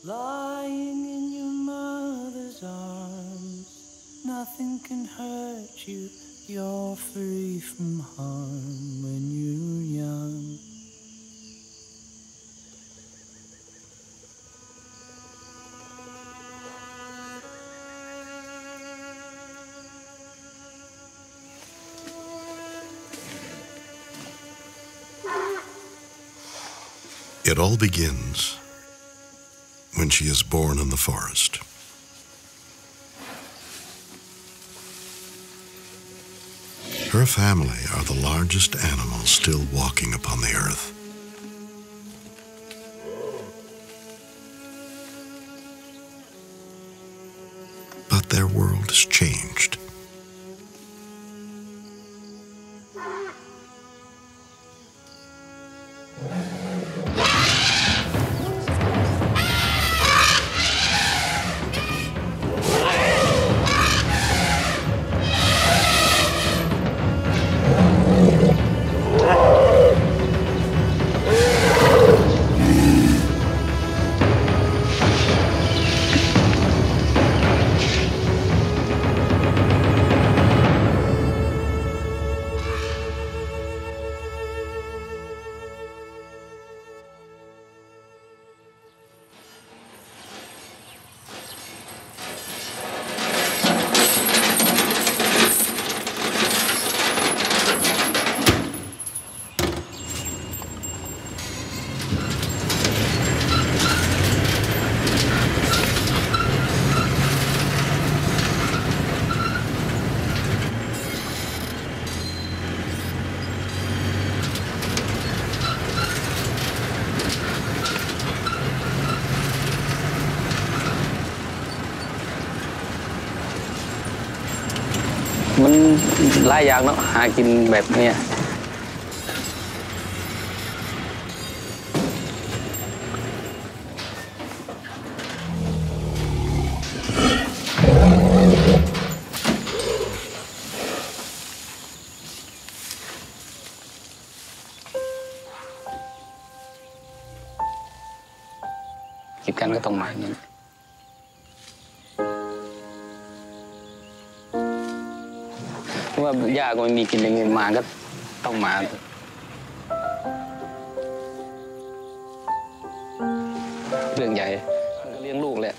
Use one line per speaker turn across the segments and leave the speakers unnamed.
lying in your mother's arms. Nothing can hurt you, you're free from harm when you're young.
It all begins when she is born in the forest. Her family are the largest animals still walking upon the earth. But their world has changed.
มันหลายอย่างเนาะหากินแบบเนี้ยกินกันก็ต้องมาอย่างนี้ว่าย่าก็ไม่มีกินอย่างเงี้ยมาก็ต้องมาเรื่องใหญ่เลี้ยงลูกแหละ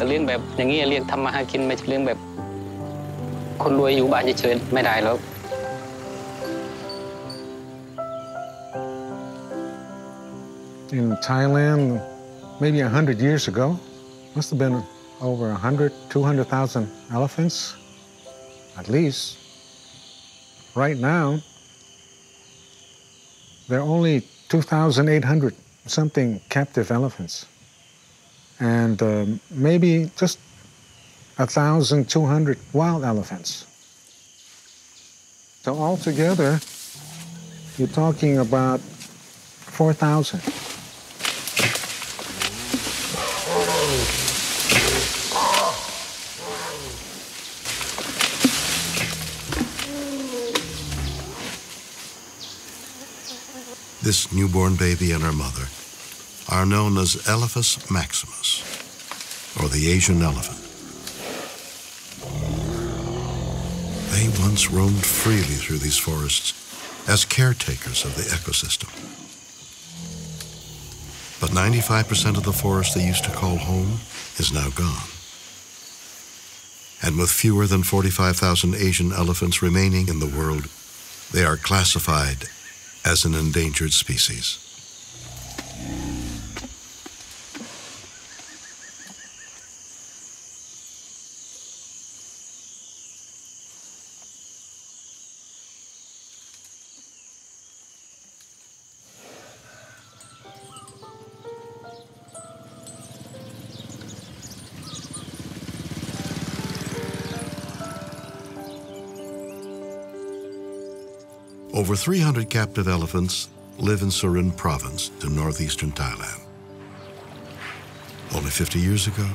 เลี้ยงแบบอย่างนี้เลี้ยงทำมาหากินไม่ใช่เลี้ยงแบบคนรวยอยู่บ้านเฉยๆไม่ได้หรอก
In Thailand, maybe 100 years ago, must have been over 100, 200,000 elephants, at least. Right now, there are only 2,800 something captive elephants. And maybe just 1,200 wild elephants. So altogether, you're talking about 4,000.
This newborn baby and her mother are known as Elephas maximus, or the Asian elephant. They once roamed freely through these forests as caretakers of the ecosystem. But 95% of the forest they used to call home is now gone. And with fewer than 45,000 Asian elephants remaining in the world, they are classified as an endangered species. Over 300 captive elephants live in Surin province in northeastern Thailand. Only 50 years ago,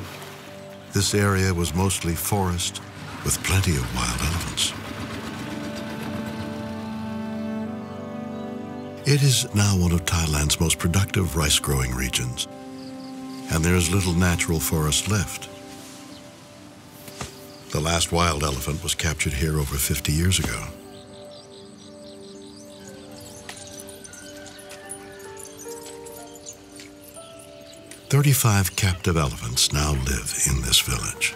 this area was mostly forest with plenty of wild elephants. It is now one of Thailand's most productive rice-growing regions, and there is little natural forest left. The last wild elephant was captured here over 50 years ago. "35 captive elephants now live in this village."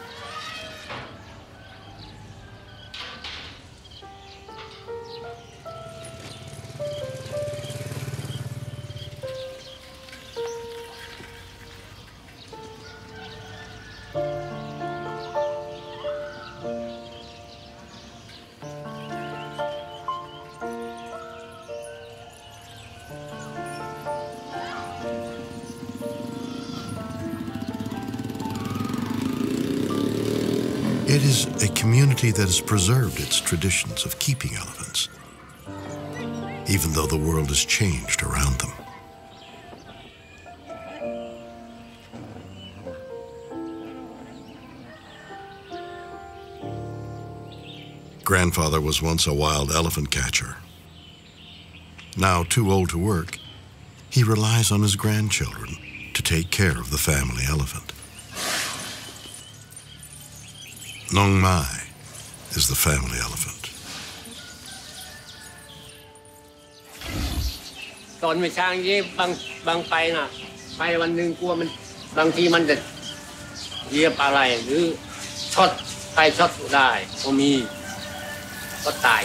It is a community that has preserved its traditions of keeping elephants, even though the world has changed around them. Grandfather was once a wild elephant catcher. Now too old to work, he relies on his grandchildren to take care of the family elephant. Nong Mai is the family elephant.
ตอนไม่ช้างยี่บางไปน่ะไปวันหนึ่งกลัวมันบางทีมันจะเหยียบอะไรหรือช็อตไปช็อตได้ก็มีก็ตาย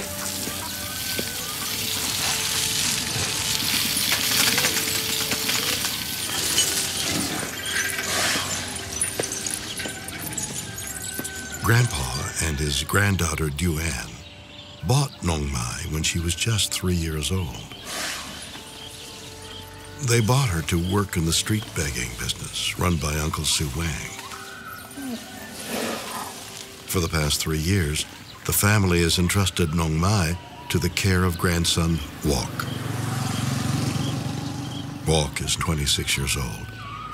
Grandpa and his granddaughter Duan bought Nong Mai when she was just 3 years old. They bought her to work in the street begging business run by Uncle Su Wang. For the past 3 years, the family has entrusted Nong Mai to the care of grandson Wok. Wok is 26 years old,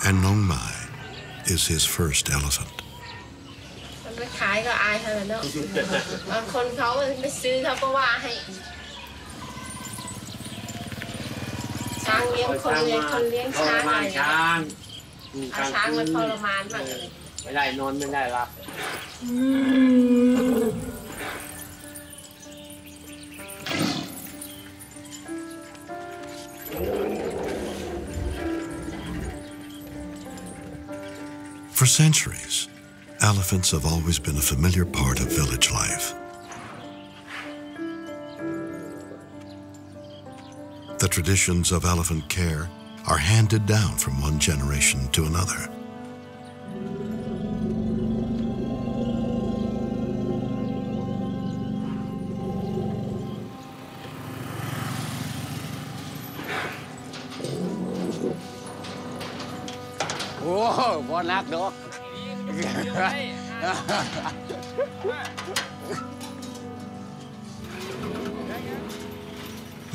and Nong Mai is his first elephant.
ไม่ขายก็อายเธอเนาะบางคนเขาไม่ซื้อเขาก็ว่าให้ช้างเลี้ยงคนเลี้ยงช้างอะไรเอาช้างมาทรมานมากเลย
ไม่ได้นอนไม่ได้หลับ
For centuries, elephants have always been a familiar part of village life. The traditions of elephant care are handed down from one generation to another.
Oh, บ่นักดอก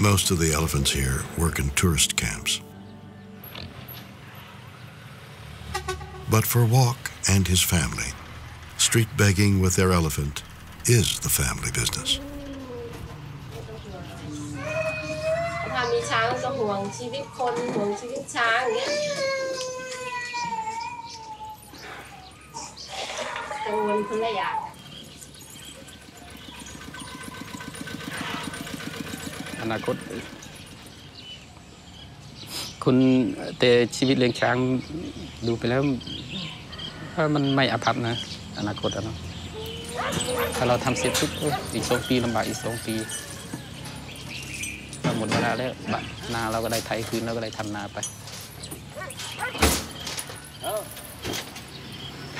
Most of the elephants here work in tourist camps. But for Wok and his family, street begging with their elephant is the family business.
ถ้ามีช้างก็ห่วงชีวิตคนห่วงชีวิตช้างอย่างเงี้ยกังวลคนละอย่าง
อนาคตคุณแต่ชีวิตเลี้ยงช้างดูไปแล้วมันไม่อาภัพนะอนาคตอะเนาะถ้าเราทำเสร็จปุ๊บอีก2 ปีลำบากอีก2 ปีหมดเวลาแล้วนาเราก็ได้ไถคืนเราก็ได้ทำนาไป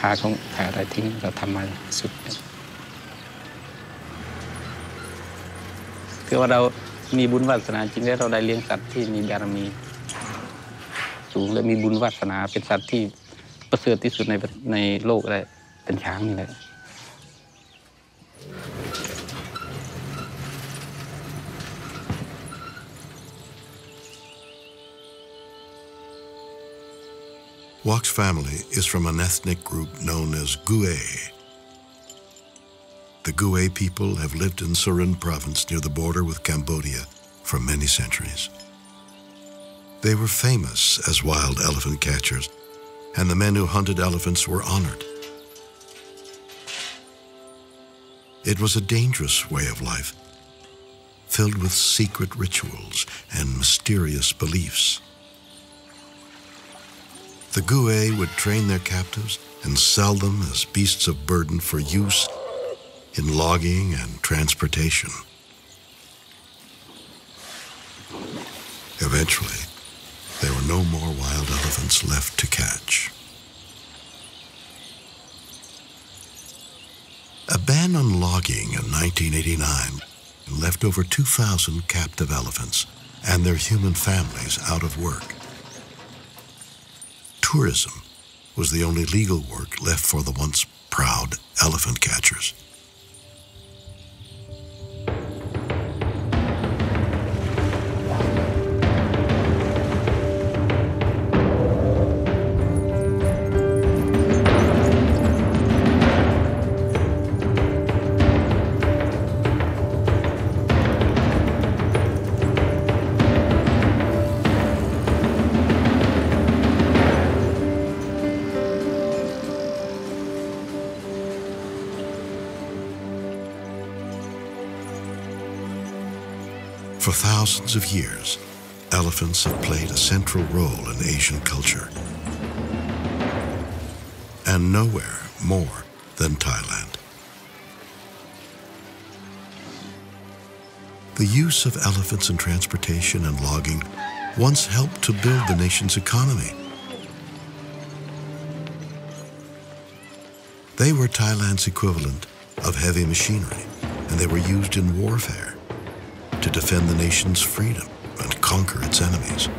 หาอะไรทิ้งเราทำมาสุดคือว่าเรามีบุญวาสนาจริงแล้วเราได้เลี้ยงสัตว์ที่มีบารมีสูงและมีบุญวาสนาเป็นสัตว์ที่ประเสริฐที่สุดในโลกเลยเป็นช้างนี่แหละ
Wok's family is from an ethnic group known as Gue. The Gue people have lived in Surin province near the border with Cambodia for many centuries. They were famous as wild elephant catchers, and the men who hunted elephants were honored. It was a dangerous way of life, filled with secret rituals and mysterious beliefs. The Gue would train their captives and sell them as beasts of burden for use in logging and transportation. Eventually, there were no more wild elephants left to catch. A ban on logging in 1989 left over 2,000 captive elephants and their human families out of work. Tourism was the only legal work left for the once proud elephant catchers. For thousands of years, elephants have played a central role in Asian culture, and nowhere more than Thailand. The use of elephants in transportation and logging once helped to build the nation's economy. They were Thailand's equivalent of heavy machinery, and they were used in warfare to defend the nation's freedom and conquer its enemies.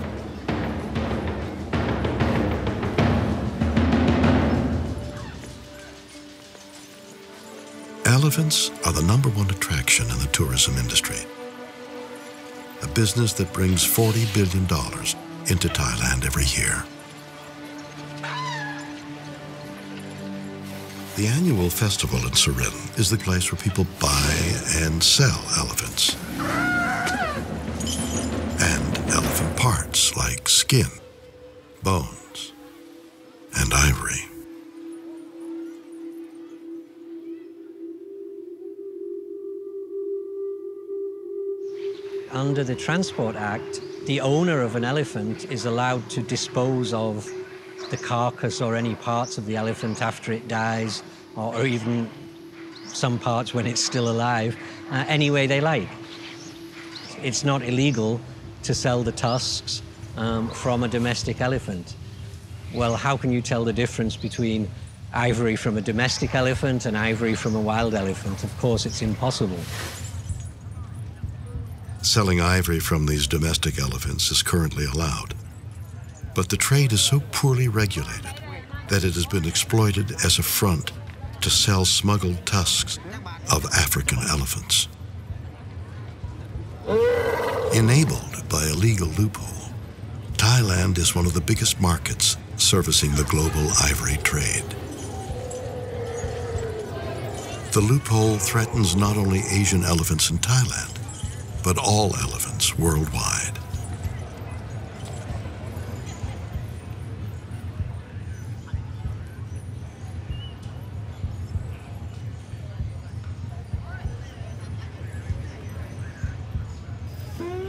Elephants are the #1 attraction in the tourism industry, a business that brings $40 billion into Thailand every year. The annual festival in Surin is the place where people buy and sell elephants. And elephant parts like skin, bones, and ivory.
Under the Transport Act, the owner of an elephant is allowed to dispose of the carcass or any parts of the elephant after it dies, or even some parts when it's still alive, any way they like. It's not illegal to sell the tusks from a domestic elephant. Well, how can you tell the difference between ivory from a domestic elephant and ivory from a wild elephant? Of course, it's impossible.
Selling ivory from these domestic elephants is currently allowed, but the trade is so poorly regulated that it has been exploited as a front to sell smuggled tusks of African elephants. Enabled by a legal loophole, Thailand is one of the biggest markets servicing the global ivory trade. The loophole threatens not only Asian elephants in Thailand, but all elephants worldwide.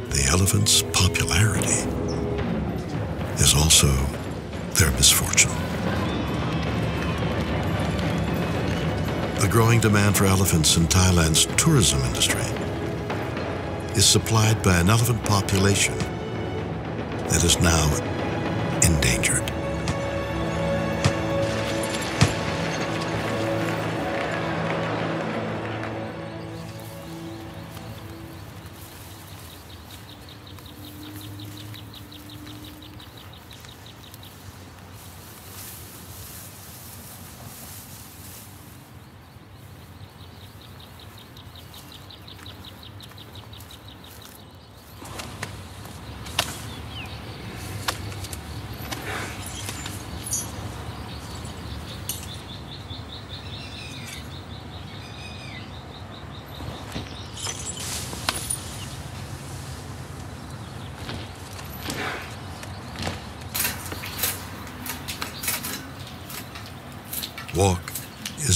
The elephants' popularity is also their misfortune. The growing demand for elephants in Thailand's tourism industry is supplied by an elephant population that is now endangered.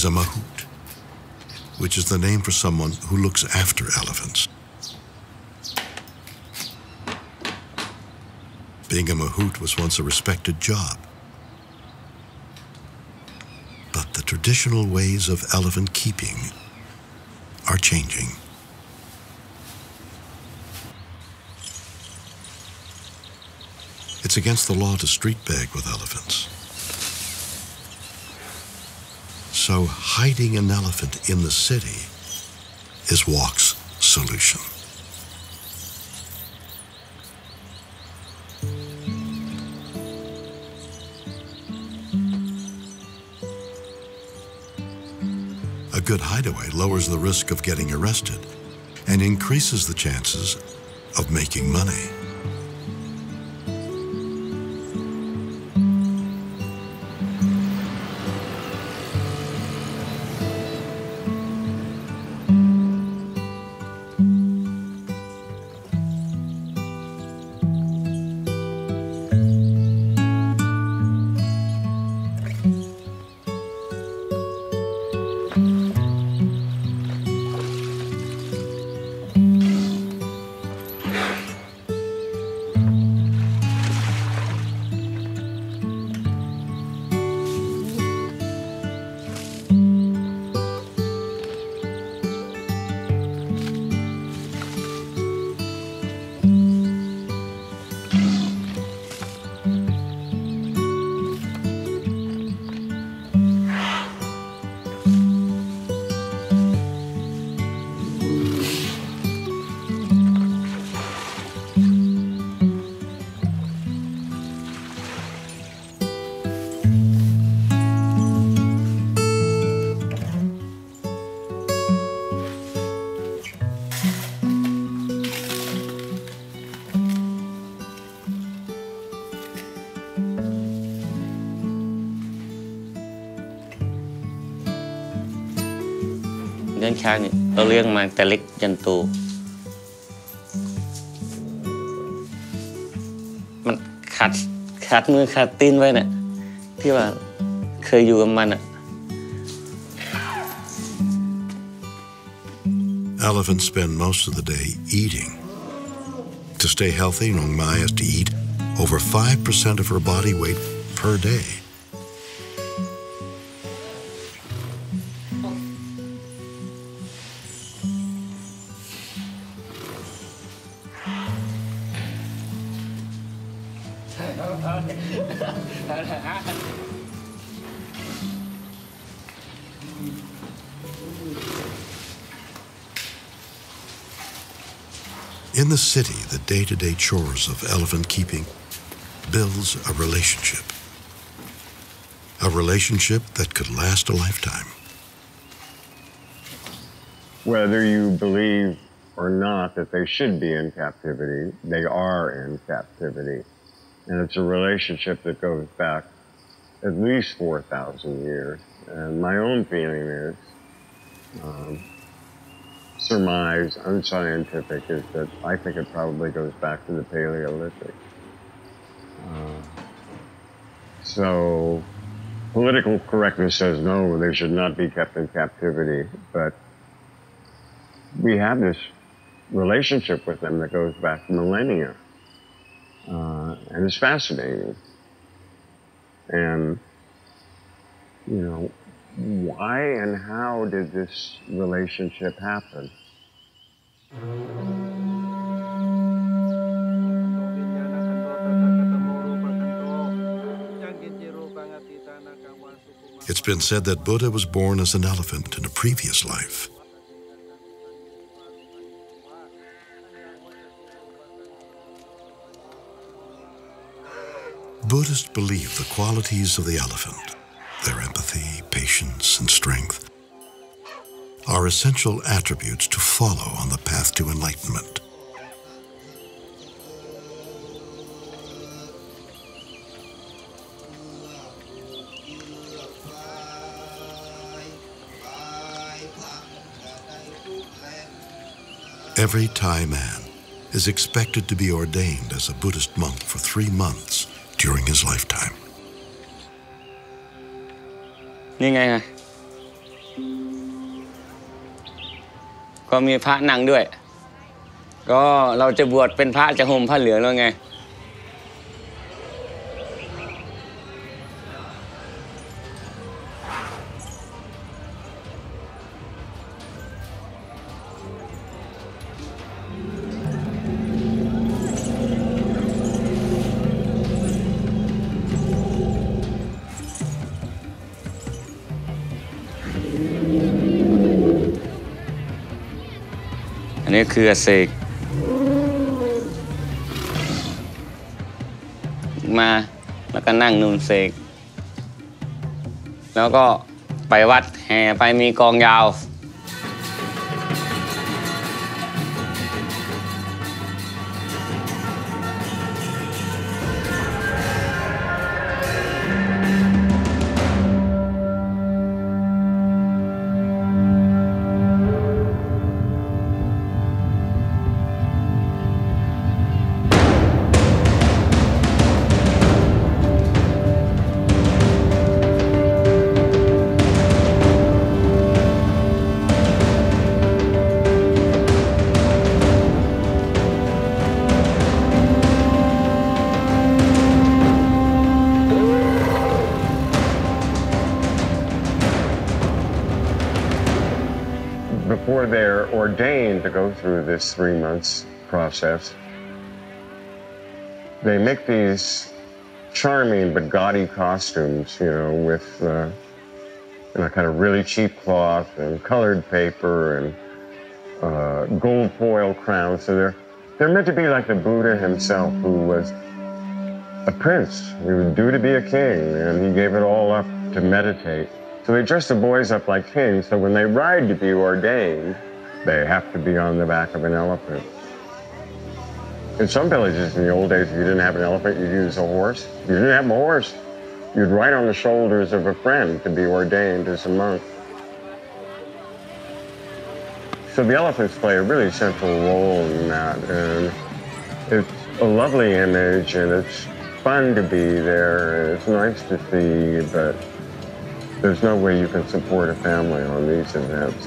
a mahout, which is the name for someone who looks after elephants. Being a mahout was once a respected job. But the traditional ways of elephant keeping are changing. It's against the law to street beg with elephants. So hiding an elephant in the city is Walk's solution. A good hideaway lowers the risk of getting arrested and increases the chances of making money.
เลี้ยงช้างนี่เราเลี้ยงมาแต่เล็กจนโตมันขาดมือขาดตีนไว้เนี่ยที่ว่าเคยอยู่กับมันอ่ะ
Elephants spend most of the day eating. To stay healthy, Nong Mai has to eat over 5% of her body weight per day. In the city, the day-to-day chores of elephant keeping builds a relationship that could last a lifetime.
Whether you believe or not that they should be in captivity, they are in captivity. And it's a relationship that goes back at least 4,000 years. And my own feeling is, surmise, unscientific, is that I think it probably goes back to the Paleolithic. So political correctness says no, they should not be kept in captivity, but we have this relationship with them that goes back millennia. And it's fascinating. And, you know, why and how did this relationship happen?
It's been said that Buddha was born as an elephant in a previous life. Buddhists believe the qualities of the elephant, their empathy, patience, and strength, are essential attributes to follow on the path to enlightenment. Every Thai man is expected to be ordained as a Buddhist monk for 3 months during his lifetime.
นี่ไง ก็มีพระนั่งด้วยก็เราจะบวชเป็นพระจะห่มผ้าเหลืองแล้วไงอันนี้คือเสกมาแล้วก็นั่งนุ่นเสกแล้วก็ไปวัดแห่ไปมีกองยาว
Before they're ordained to go through this 3 months process, they make these charming but gaudy costumes, you know, with kind of really cheap cloth and colored paper and gold foil crowns. So they're meant to be like the Buddha himself, who was a prince. He was due to be a king, and he gave it all up to meditate. So they dress the boys up like kings, so when they ride to be ordained, they have to be on the back of an elephant. In some villages in the old days, if you didn't have an elephant, you'd use a horse. If you didn't have a horse, you'd ride on the shoulders of a friend to be ordained as a monk. So the elephants play a really central role in that, and it's a lovely image, and it's fun to be there, and it's nice to see, but there's no way you can support a family on these events.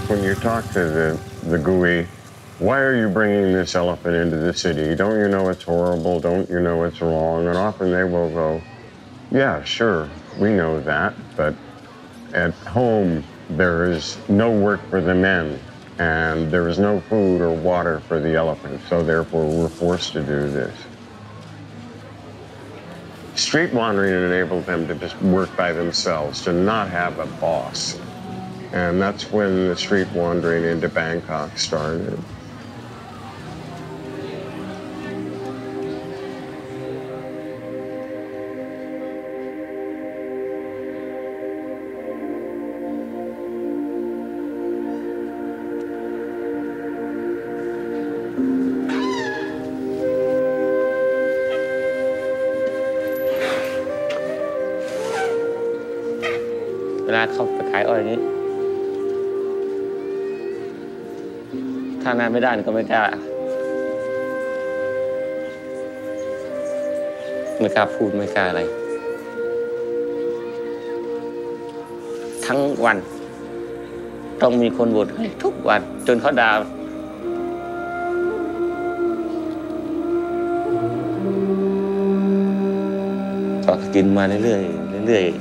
When you talk to the Gui, why are you bringing this elephant into the city? Don't you know it's horrible? Don't you know it's wrong? And often they will go, yeah, sure, we know that, but at home there is no work for the men. And there is no food or water for the elephant, so therefore we're forced to do this. Street wandering enabled them to just work by themselves, to not have a boss. And that's when the street wandering into Bangkok started.
เวลาเขาไปขายอ้อยนี้ถ้าแม่ไม่ได้ก็ไม่กล้าพูดไม่กล้าอะไรทั้งวันต้องมีคนบ่นให้ทุกวันจนเขาด่าก็กินมาเรื่อยๆ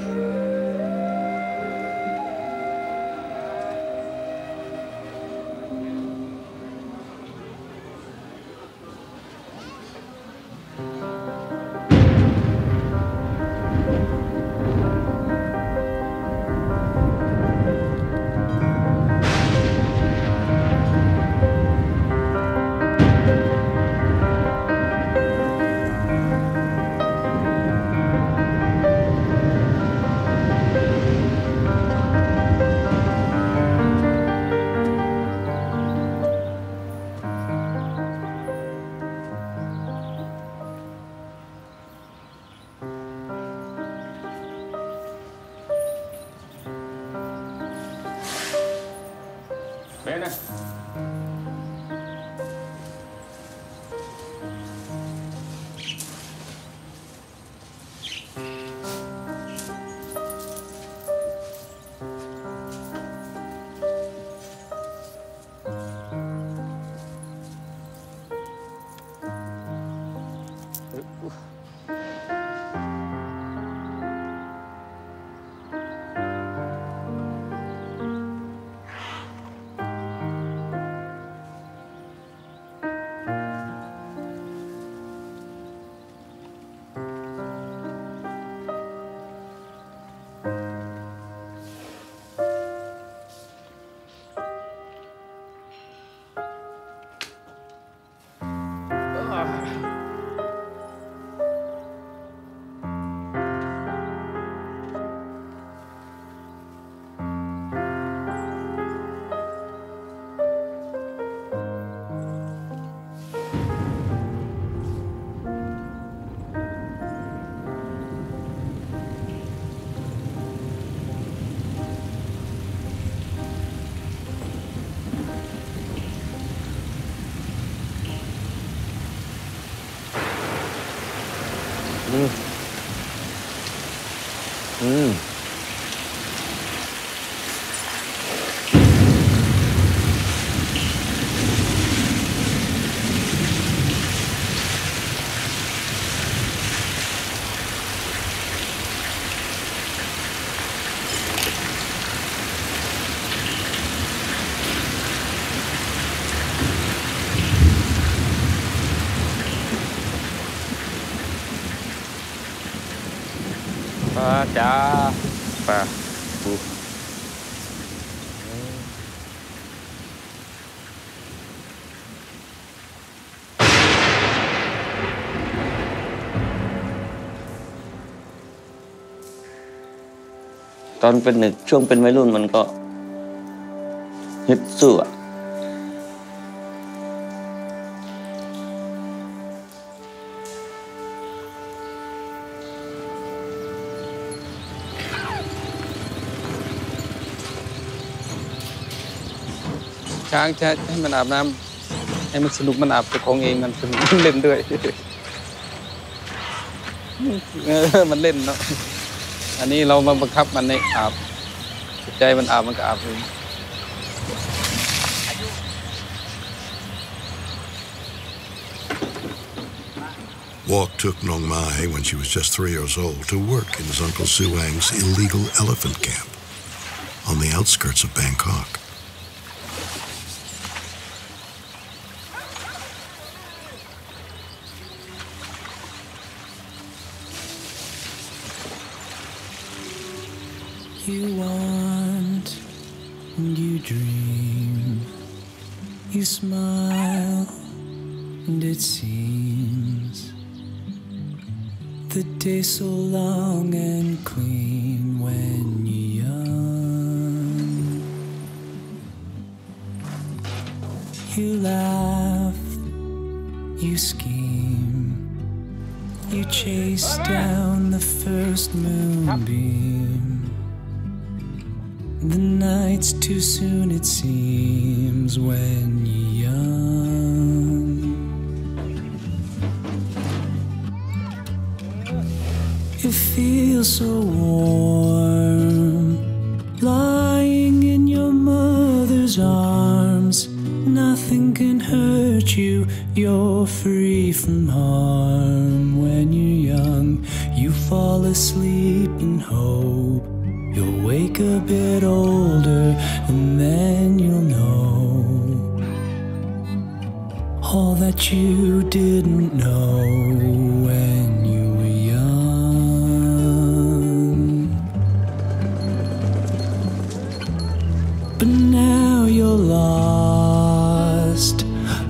ปลาจ้าปลา
ตอนเป็นเด็กช่วงเป็นวัยรุ่นมันก็ฮึดสู้อะ
ช้างจะให้มันอาบน้ำให้มันสนุกมันอาบตัวของเองมันสนุกมันเล่นด้วยมันเล่นเนาะอันนี้เรามาบังคับมันให้อาบใจมันอาบมันก็อาบเอง
Walk took Nong Mai when she was just 3 years old to work in his Uncle Suang's illegal elephant camp on the outskirts of Bangkok.
You want and you dream, you smile and it seems the day so long and clean when you're young. You laugh, you scheme, you chase down the first moonbeam. The night's too soon it seems when you're young. It feels so warm, lying in your mother's arms. Nothing can hurt you, you're free from harm. When you're young, you fall asleep in hope. You'll wake a bit older and then you'll know all that you didn't know when you were young. But now you're lost,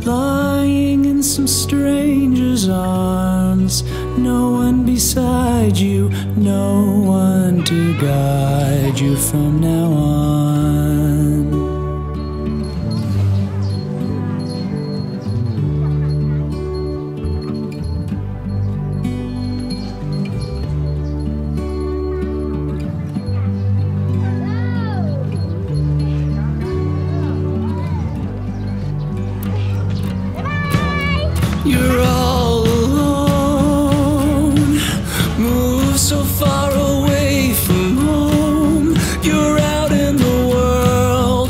lying in some stranger's arms. No one beside you, no one to guide you from now on. You're all alone, move so far away from home. You're out in the world,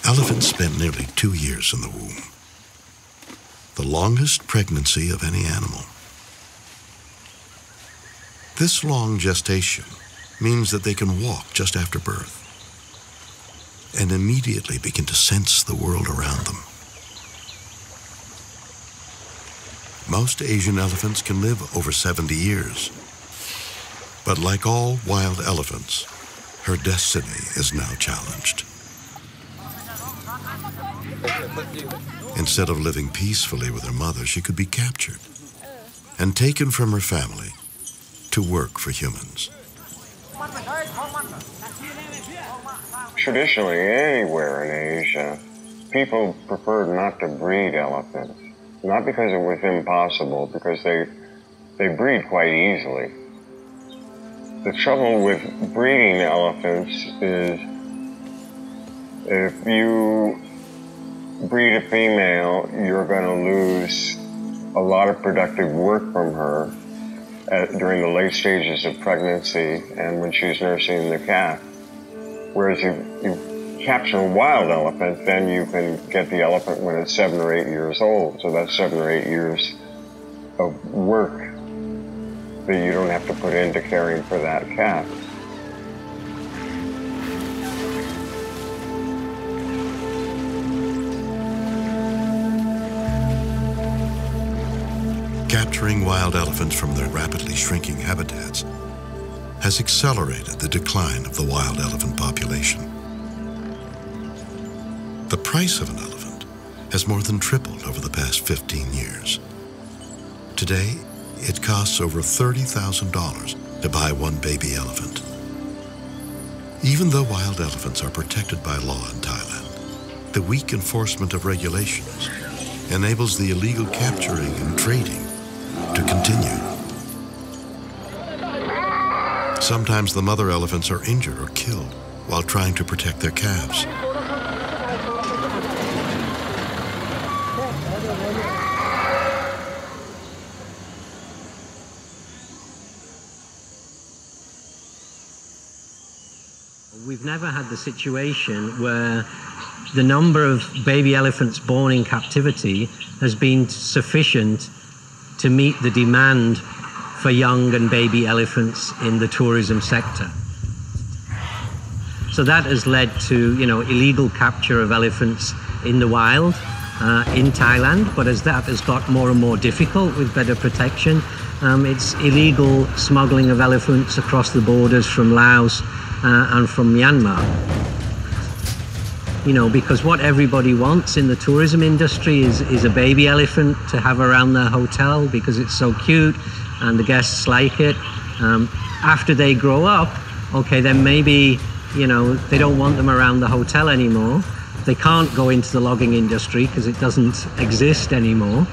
Elephants spend nearly 2 years in the womb, the longest pregnancy of any animal. This long gestation means that they can walk just after birth and immediately begin to sense the world around them. Most Asian elephants can live over 70 years, but like all wild elephants, her destiny is now challenged. Instead of living peacefully with her mother, she could be captured and taken from her family to work for humans.
Traditionally, anywhere in Asia, people preferred not to breed elephants. Not because it was impossible, because they breed quite easily. The trouble with breeding elephants is if you breed a female, you're going to lose a lot of productive work from her during the late stages of pregnancy and when she's nursing the calf. Whereas you capture a wild elephant, then you can get the elephant when it's 7 or 8 years old. So that's 7 or 8 years of work that you don't have to put into caring for that calf.
Capturing wild elephants from their rapidly shrinking habitats has accelerated the decline of the wild elephant population. The price of an elephant has more than tripled over the past 15 years. Today, it costs over $30,000 to buy one baby elephant. Even though wild elephants are protected by law in Thailand, the weak enforcement of regulations enables the illegal capturing and trading to continue. Sometimes the mother elephants are injured or killed while trying to protect their calves.
We've never had the situation where the number of baby elephants born in captivity has been sufficient to meet the demand for young and baby elephants in the tourism sector. So that has led to, illegal capture of elephants in the wild in Thailand. But as that has got more and more difficult with better protection, it's illegal smuggling of elephants across the borders from Laos and from Myanmar. Because what everybody wants in the tourism industry is a baby elephant to have around their hotel because it's so cute and the guests like it. After they grow up, okay, then maybe, they don't want them around the hotel anymore. They can't go into the logging industry because it doesn't exist anymore.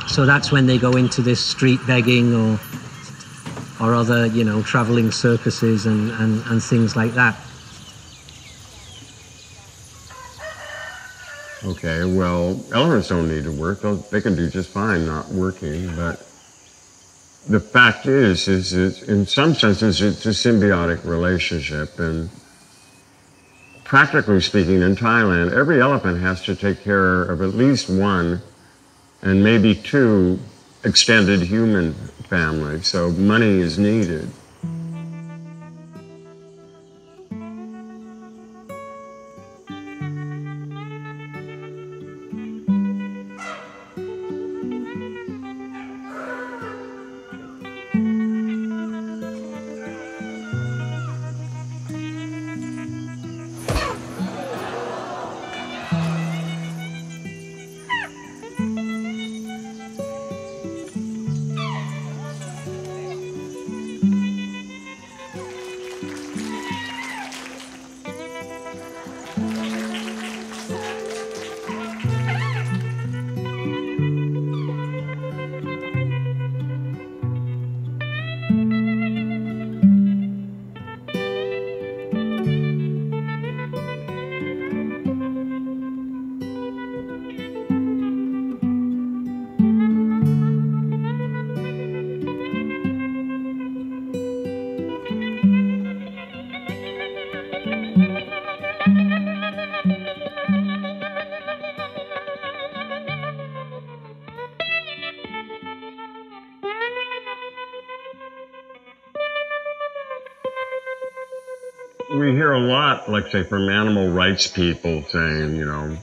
So that's when they go into this street begging or other, traveling circuses and things like that.
Okay, well, elephants don't need to work. They can do just fine not working, but the fact is in some senses, it's a symbiotic relationship. And practically speaking, in Thailand, every elephant has to take care of at least one and maybe two extended human families. So money is needed. we hear a lot, like say from animal rights people saying, you know,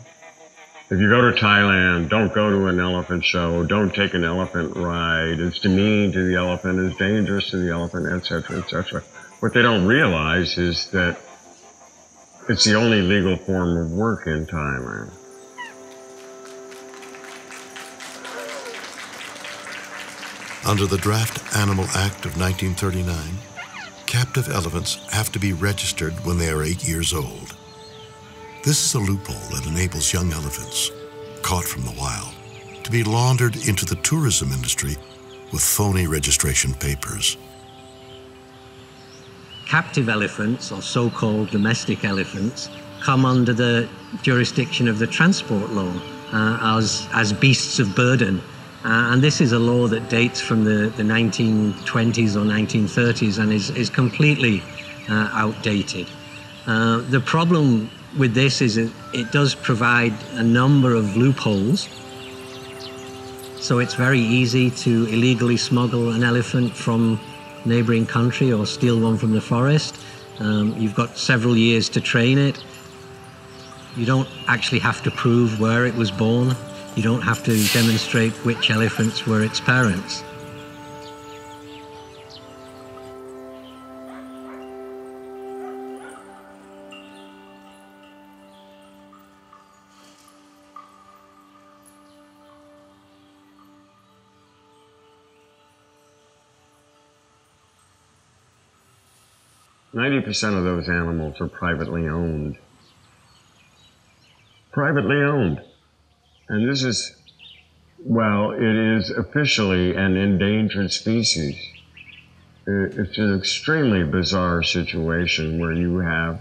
if you go to Thailand, don't go to an elephant show, don't take an elephant ride, it's demeaning to the elephant, it's dangerous to the elephant, etc., etc. What they don't realize is that it's the only legal form of work in Thailand.
Under the Draft Animal Act of 1939, captive elephants have to be registered when they are 8 years old. This is a loophole that enables young elephants, caught from the wild, to be laundered into the tourism industry with phony registration papers.
Captive elephants, or so-called domestic elephants, come under the jurisdiction of the transport law as beasts of burden. And this is a law that dates from the 1920s or 1930s and is completely outdated. The problem with this is it does provide a number of loopholes. So it's very easy to illegally smuggle an elephant from neighboring country or steal one from the forest. You've got several years to train it. You don't actually have to prove where it was born. You don't have to demonstrate which elephants were its parents.
%90 of those animals are privately owned. Privately owned. And this is, well, it is officially an endangered species. It's an extremely bizarre situation where you have,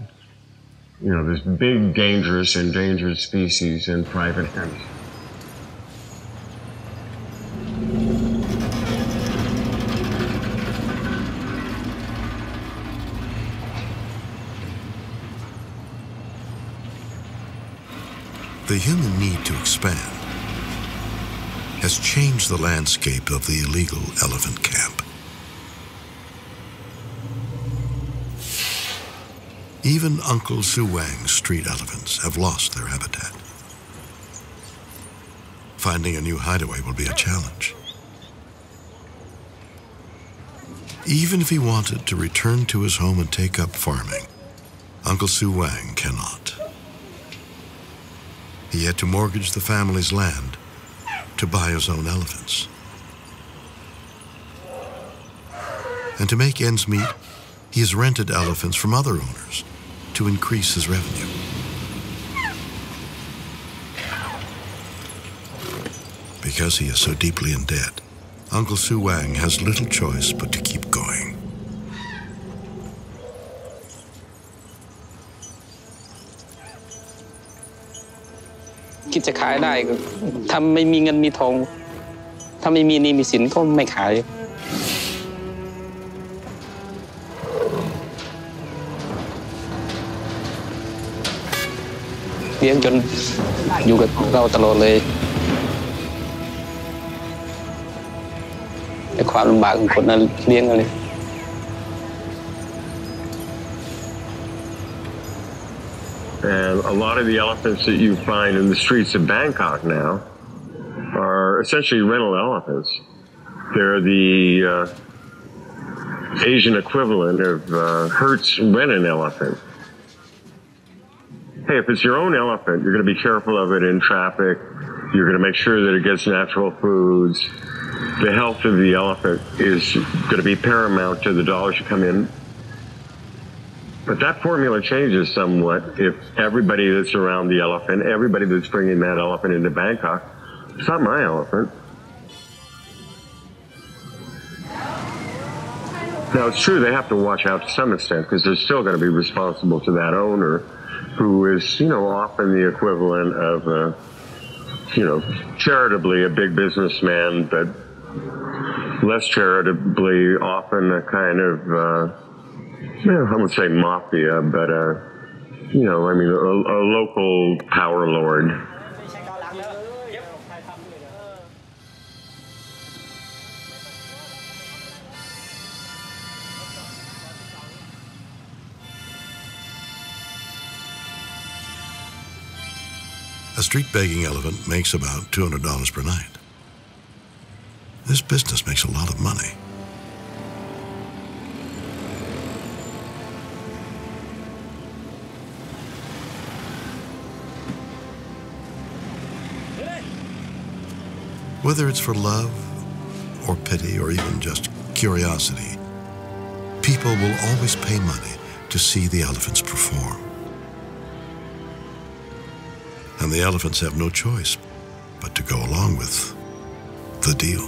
you know, this big, dangerous, endangered species in private hands.
The human need to expand has changed the landscape of the illegal elephant camp. Even Uncle Su Wang's street elephants have lost their habitat. Finding a new hideaway will be a challenge. Even if he wanted to return to his home and take up farming, Uncle Su Wang cannot. He had to mortgage the family's land to buy his own elephants. And to make ends meet, he has rented elephants from other owners to increase his revenue. Because he is so deeply in debt, Uncle Su Wang has little choice but to keep going.
คิดจะขายได้ก็ถ้าไม่มีเงินมีทองถ้าไม่มีหนี้มีสินก็ไม่ขายเลี้ยงจนอยู่กับเราตลอดเลยแต่ความลำบากของคนนั้นเลี้ยงกันเลย
And a lot of the elephants that you find in the streets of Bangkok now are essentially rental elephants. They're the Asian equivalent of Hertz rent-an elephant. Hey, if it's your own elephant, you're going to be careful of it in traffic. You're going to make sure that it gets natural foods. The health of the elephant is going to be paramount to the dollars you come in. But that formula changes somewhat if everybody that's around the elephant, everybody that's bringing that elephant into Bangkok, it's not my elephant. Now, it's true they have to watch out to some extent because they're still going to be responsible to that owner who is, you know, often the equivalent of, you know, charitably a big businessman, but less charitably often a kind of, I would say mafia, but, you know, I mean, a local power lord.
A street begging elephant makes about $200 per night. This business makes a lot of money. Whether it's for love or pity or even just curiosity, people will always pay money to see the elephants perform. And the elephants have no choice but to go along with the deal.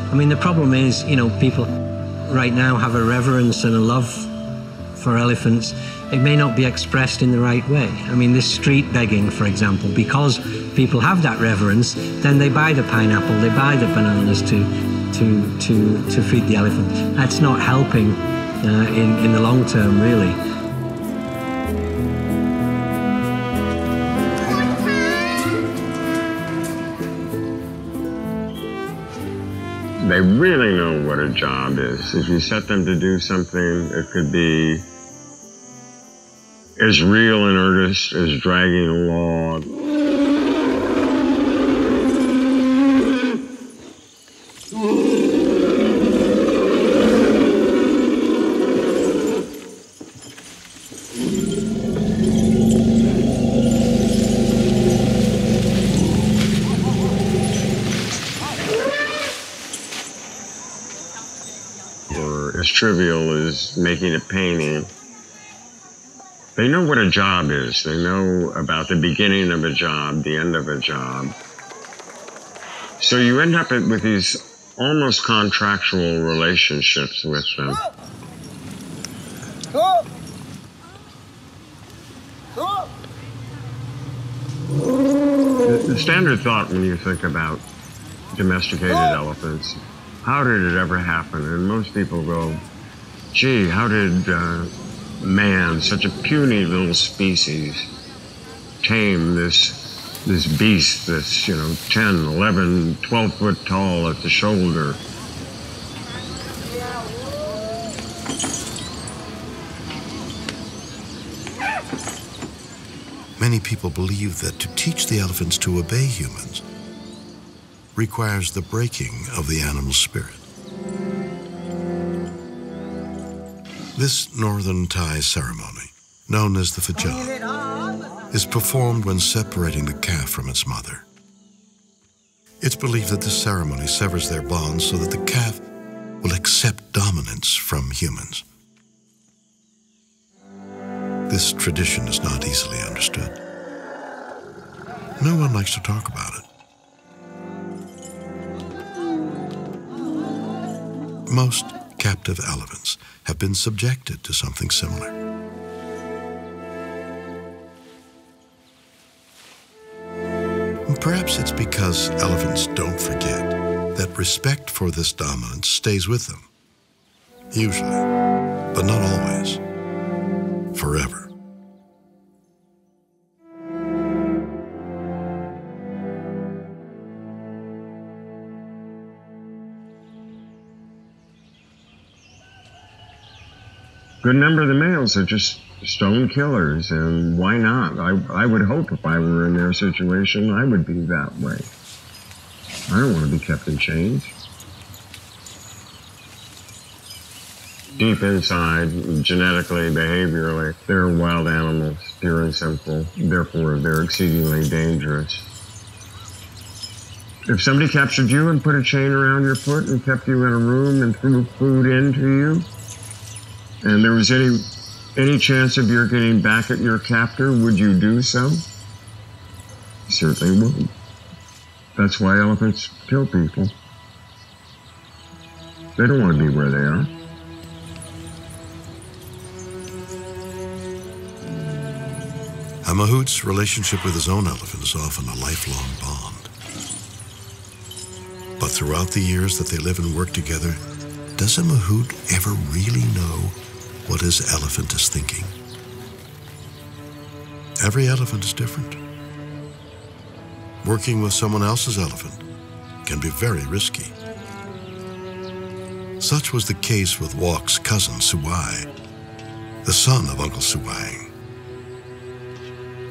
I mean, the problem is, you know, people right now have a reverence and a love for elephants. It may not be expressed in the right way. I mean, this street begging, for example, because people have that reverence, then they buy the pineapple, they buy the bananas to feed the elephant. That's not helping in the long term, really.
They really know what a job is. If you set them to do something, it could be as real and earnest as dragging a log. As trivial as making a painting. They know what a job is. They know about the beginning of a job, the end of a job. So you end up with these almost contractual relationships with them. The standard thought when you think about domesticated elephants, how did it ever happen? And most people go, gee, how did man, such a puny little species, tame this beast that's, 10, 11, 12 foot tall at the shoulder?
Many people believe that to teach the elephants to obey humans requires the breaking of the animal spirit. This northern Thai ceremony, known as the Fajan, is performed when separating the calf from its mother. It's believed that this ceremony severs their bonds so that the calf will accept dominance from humans. This tradition is not easily understood. No one likes to talk about it. Most captive elephants have been subjected to something similar. Perhaps it's because elephants don't forget that respect for this dominance stays with them. Usually, but not always. Forever.
Good number of the males are just stone killers, and why not? I would hope if I were in their situation, I would be that way. I don't want to be kept in chains. Deep inside, genetically, behaviorally, they're wild animals, pure and simple. Therefore, they're exceedingly dangerous. If somebody captured you and put a chain around your foot and kept you in a room and threw food into you, and there was any chance of your getting back at your captor, would you do so? Certainly would. That's why elephants kill people. They don't want to be where they are.
A mahout's relationship with his own elephant is often a lifelong bond. But throughout the years that they live and work together, does a mahout ever really know what his elephant is thinking. Every elephant is different. Working with someone else's elephant can be very risky. Such was the case with Walk's cousin Suai, the son of Uncle Suwang.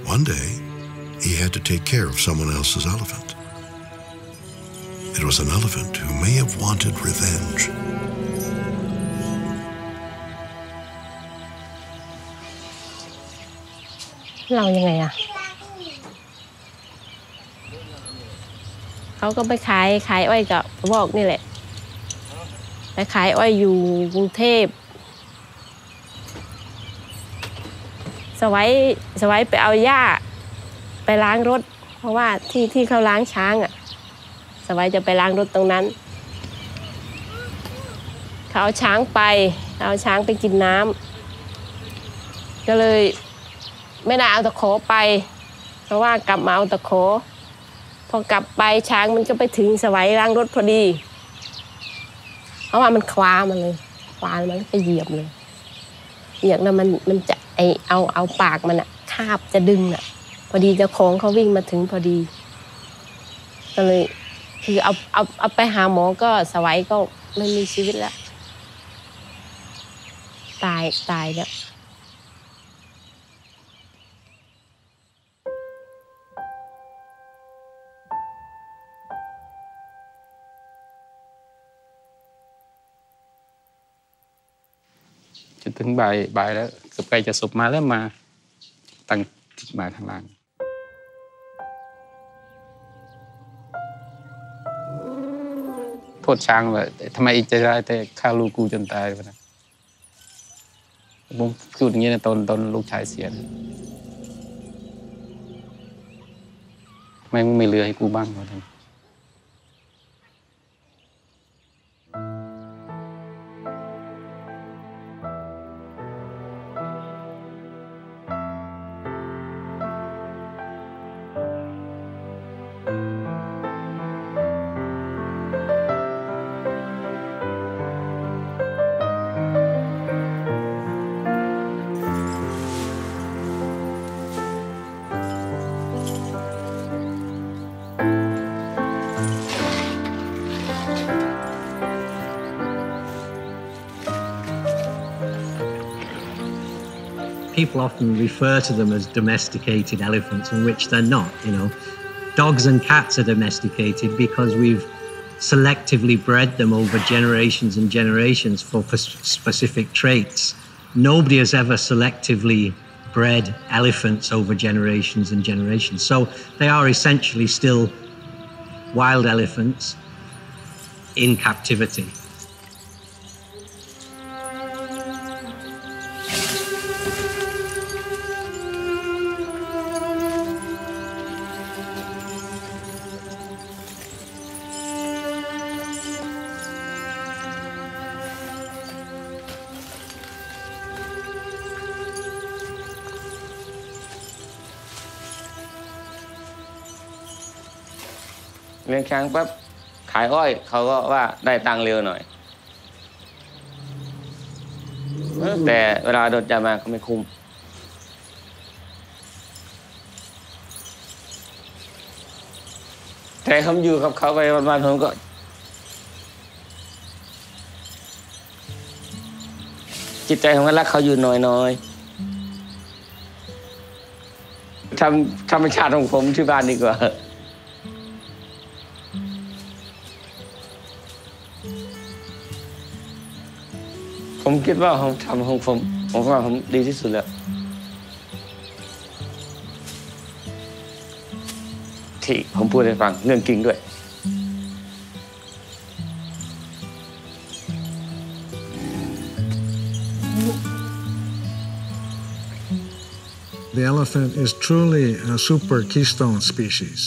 One day, he had to take care of someone else's elephant. It was an elephant who may have wanted revenge.
เรายังไงอะเขาก็ไปขายอ้อยกับบอกนี่แหละไปขายอ้อยอยู่กรุงเทพสวัยไปเอาหญ้าไปล้างรถเพราะว่าที่เขาล้างช้างอะสวัยจะไปล้างรถตรงนั้นเขาเอาช้างไปกินน้ำก็เลยไม่ได้เอาตะขอไปเพราะว่ากลับมาเอาตะขอพอกลับไปช้างมันก็ไปถึงสวัยล้างรถพอดีเพราะว่ามันคว้ามันเลยคว้ามันไปเหยียบเลยเหยียบแล้วมันจะเอาปากมันอะคาบจะดึงอะพอดีเจ้าของเขาวิ่งมาถึงพอดีก็เลยคือเอาไปหาหมอก็สวัยก็ไม่มีชีวิตแล้วตายแล้ว
จนถึงบ่ายแล้วเกือบใกล้จะสุกมาแล้วมาตั้งจิตมาข้างล่างโทษช้างว่าทำไมอีกจะได้แต่ฆ่าลูกกูจนตายวะนะผมพูดอย่างนี้นะตอนลูกชายเสียทำไมมึงไม่เหลือให้กูบ้างวะท่าน
People often refer to them as domesticated elephants, in which they're not, you know. Dogs and cats are domesticated because we've selectively bred them over generations and generations for specific traits. Nobody has ever selectively bred elephants over generations and generations. So they are essentially still wild elephants in captivity.
เลี้ยงช้างปั๊บขายอ้อยเขาก็ว่าได้ตังค์เร็วหน่อยแต่เวลาโดนจับมาก็ไม่คุ้มแต่ผมอยู่กับเขาไปวันๆผมก็จิตใจผมก็รักเขาอยู่น้อยๆทำธรรมชาติของผมที่บ้านดีกว่าผมคิดว่าผมทำของผมว่าผมดีที่สุดแล้วที่ผมพูดให้ฟังเรื่องจริงด้วย
The elephant is truly a super keystone species,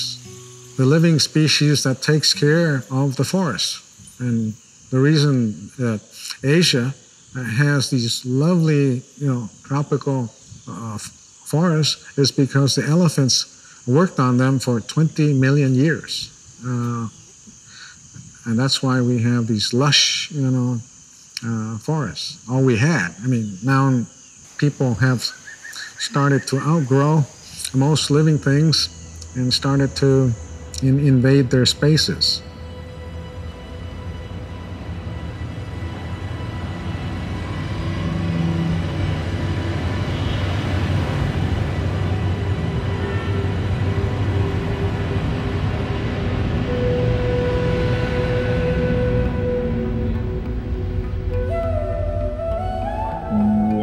the living species that takes care of the forest. And the reason that Asia has these lovely, tropical forests is because the elephants worked on them for 20 million years. And that's why we have these lush, forests, all we had. I mean, now people have started to outgrow most living things and started to invade their spaces.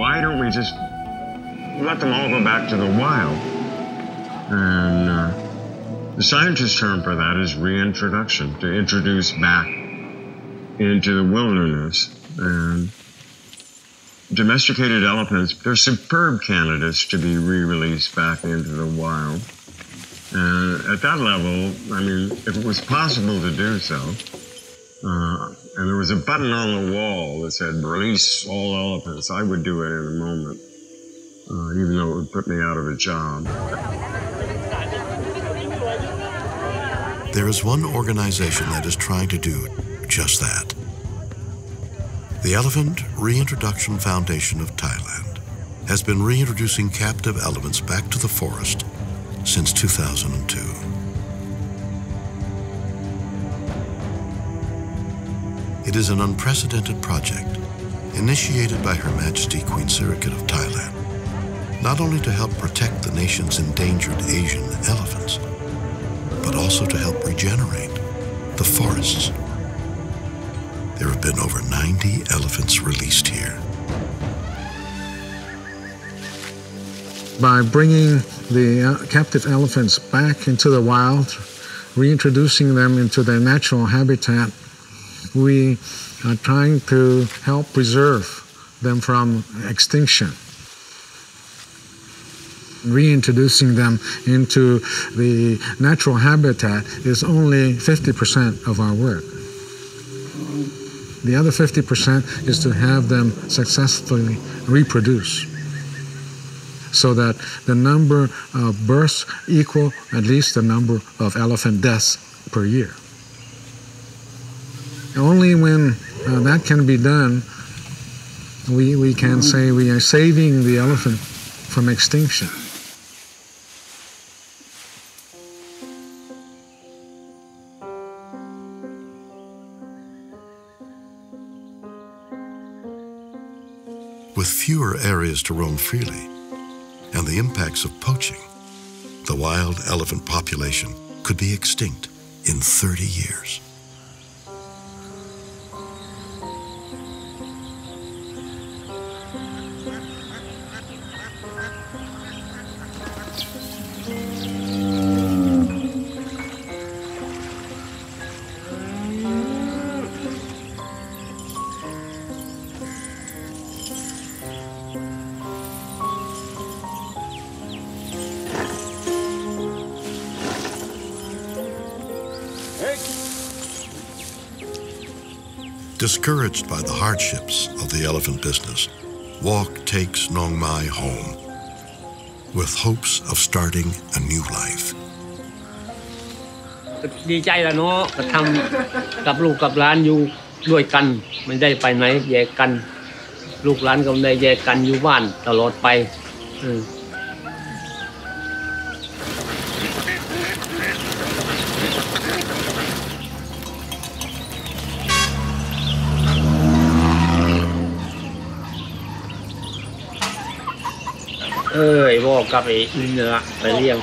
Why don't we just let them all go back to the wild? And the scientist term for that is reintroduction, to introduce back into the wilderness. And domesticated elephants, they're superb candidates to be re-released back into the wild. And at that level, I mean, if it was possible to do so, and there was a button on the wall that said, release all elephants, I would do it in a moment, even though it would put me out of a job.
There is one organization that is trying to do just that. The Elephant Reintroduction Foundation of Thailand has been reintroducing captive elephants back to the forest since 2002. It is an unprecedented project initiated by Her Majesty Queen Sirikit of Thailand, not only to help protect the nation's endangered Asian elephants, but also to help regenerate the forests. There have been over 90 elephants released here.
By bringing the captive elephants back into the wild, reintroducing them into their natural habitat, we are trying to help preserve them from extinction. Reintroducing them into the natural habitat is only 50% of our work. The other 50% is to have them successfully reproduce so that the number of births equal at least the number of elephant deaths per year. Only when that can be done, we can say we are saving the elephant from extinction.
With fewer areas to roam freely and the impacts of poaching, the wild elephant population could be extinct in 30 years. Discouraged by the hardships of the elephant business, Walk takes Nong Mai home with hopes of starting a new life.
ดีใจแล้วเนาะก็ทำกับลูกกับหลานอยู่ด้วยกันไม่ได้ไปไหนแยกกันลูกหลานก็ไม่ได้แยกกันอยู่บ้านตลอดไปบอกกับไอ้อินเนอไปเลี้ยง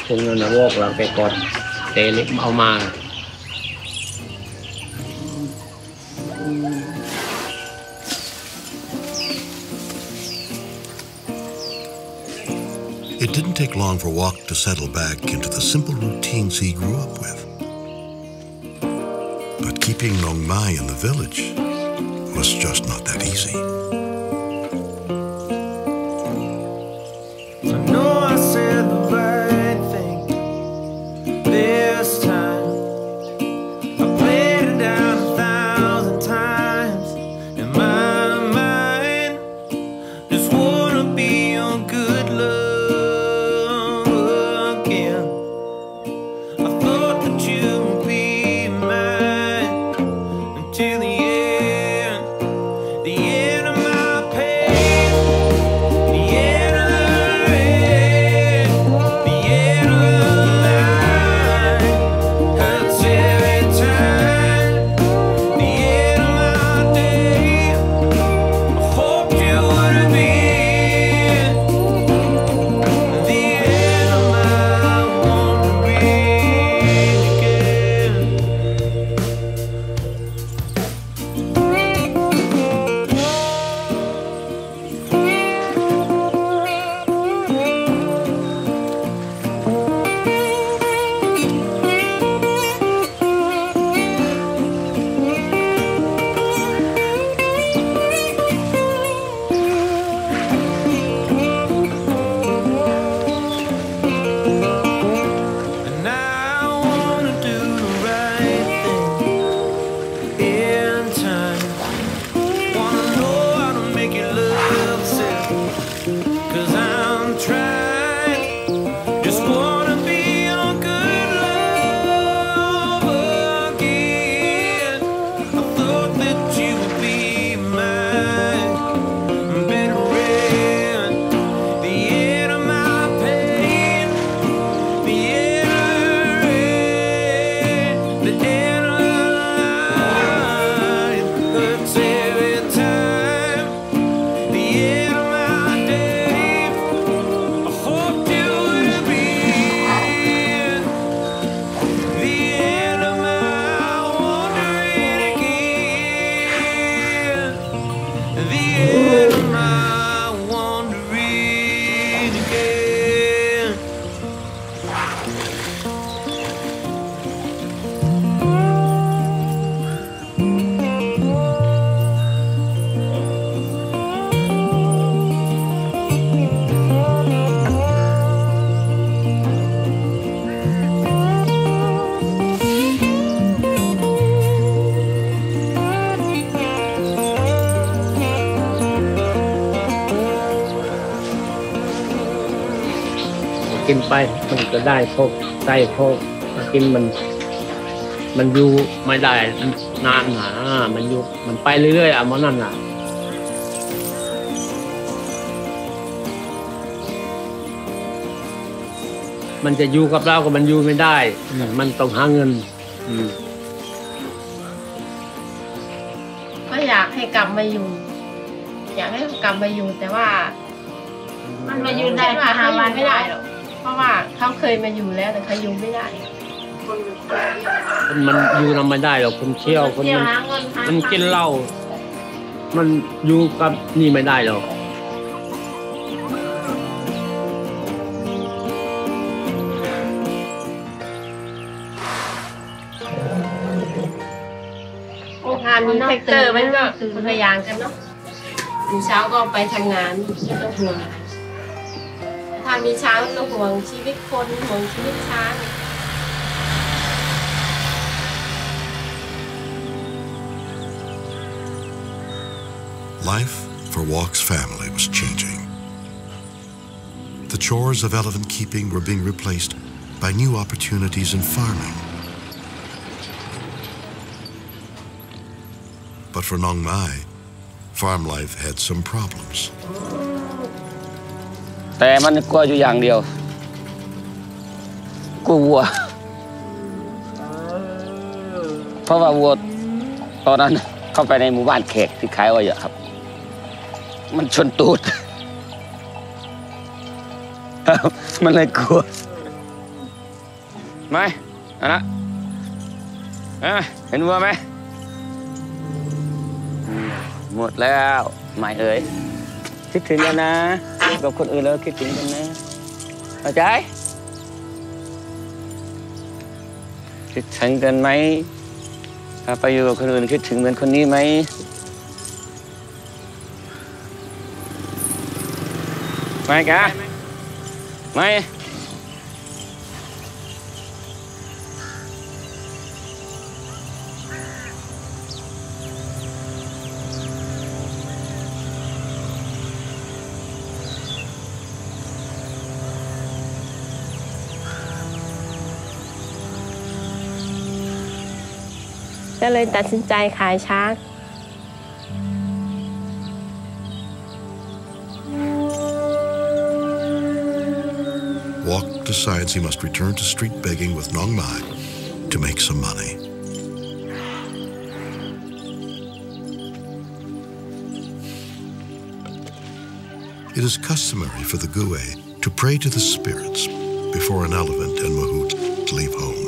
ตรงนั้นนะวอกเราไปก่อนเตะเล็กเอามา
It didn't take long for Walk to settle back into the simple routines he grew up with. But keeping Nong Mai in the village was just not that easy.
กินไปมันก็ได้พบได้พบกินมันอยู่ไม่ได้นานหามันอยู่มันไปเรื่อยๆมันนั่นน่ะมันจะอยู่กับเราก็มันอยู่ไม่ได้มันต้องหาเงิน
ก็อยากให้กลับมาอยู่อยากให้กลับมาอยู่แต่ว่ามันมาอยู่ได้ว่าเขาอยู่ไม่ได้หรอกเพราะว่าเขาเคยมาอยู่แล้วแต่เขาอยู่ไม่ได้
มันอยู่นำไม่ได้หรอกคนเที่ยวคนมันกินเหล้ามันอยู่กับนี่ไม่ได้หรอก
งานนี้แท็กเตอร์มันก็คนละอย่างกันเนาะอยู่เช้าก็ไปทำงานไม่ต้องห่วงถ้ามีช้างต้องห่วงชีวิตคนห่วงชีวิตช้าง
Life for Walk's family was changing. The chores of elephant keeping were being replaced by new opportunities in farming. But for Nong Mai, farm life had some problems.
แต่มันกลัวอยู่อย่างเดียวกลัววัวเพราะว่าวัวตอนนั้นเข้าไปในหมู่บ้านแขกที่ขายอ้อยครับมันชนตูดมันเลยกลัวไหมอันนะเห็นวัวไหมหมดแล้วไม่เอ่ยคิดถึงกันนะกับคนอื่นแล้วคิดถึงกันนะเข้าใจคิดถึงกันไหมถ้าไปอยู่กับคนอื่นคิดถึงเหมือนคนนี้ไหมไม่กะไม่
ก็เลยตัดสินใจขายช้าง
Walk decides he must return to street begging with Nong Mai to make some money. It is customary for the Gue to pray to the spirits before an elephant and mahout leave home.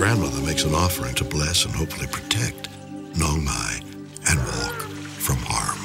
Grandmother makes an offering to bless and hopefully protect Nong Mai and Walk from harm.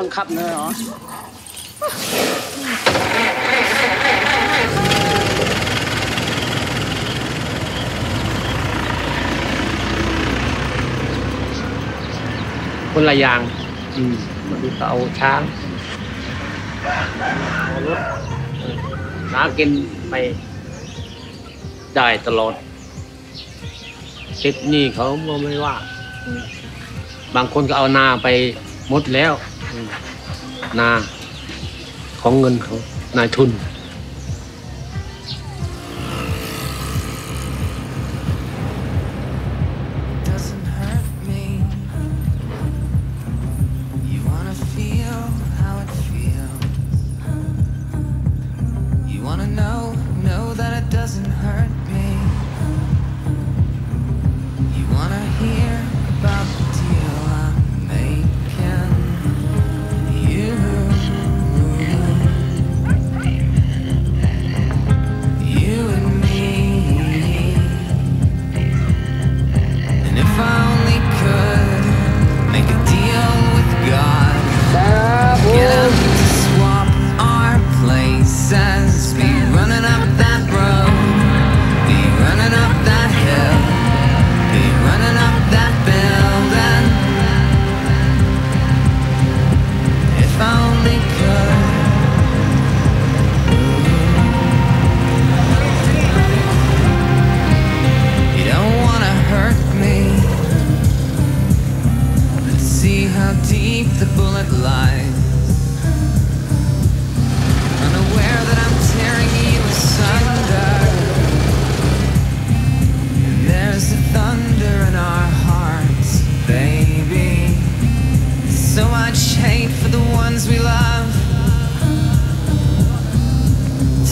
บังคับเนอะเหรอ
คนละอย่างมันดูเอาช้างรถหากินไปได้ตลอดคิดนี่เขาไม่ว่าบางคนก็เอานาไปหมดแล้วนาของเงินเขานายทุน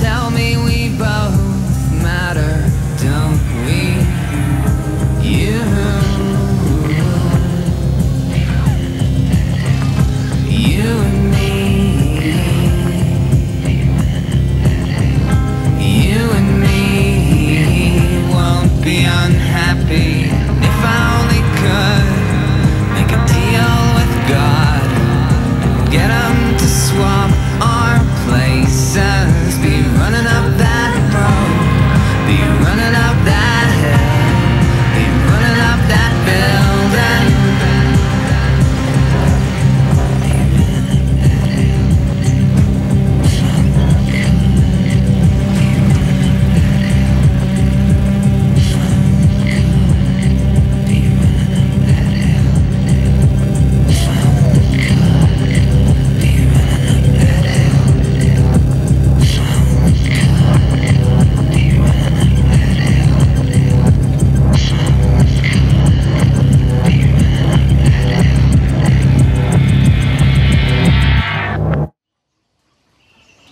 Tell me we both matter, don't we? You and me. You and me won't be unhappy. If I only could make a deal with God, get him to swap our places. Be running up that road, be running up that hill, be running up that building.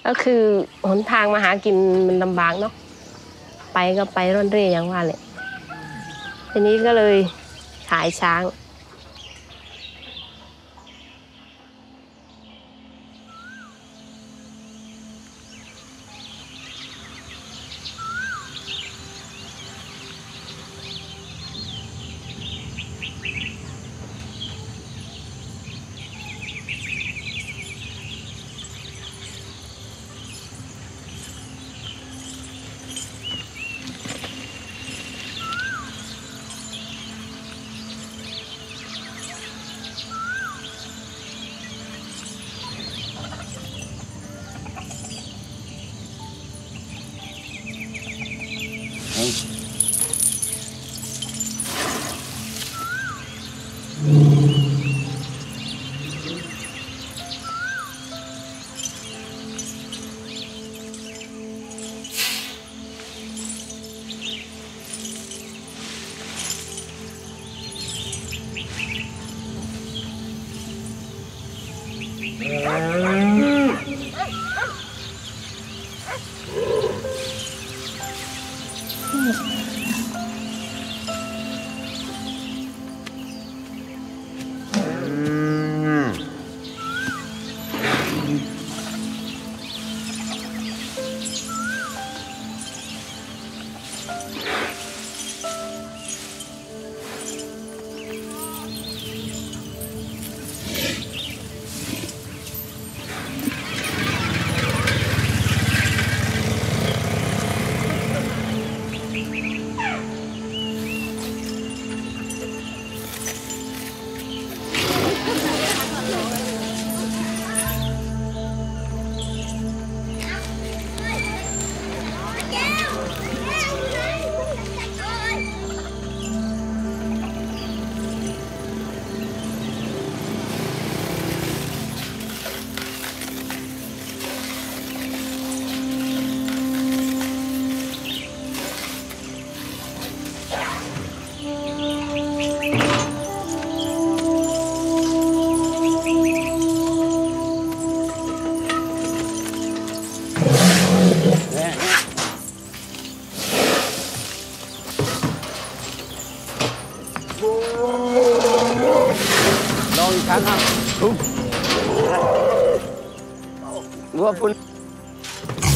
ก็คือหนทางมาหากินมันลำบากเนาะไปก็ไปร่อนเร่อย่างว่าเลยทีนี้ก็เลยขายช้าง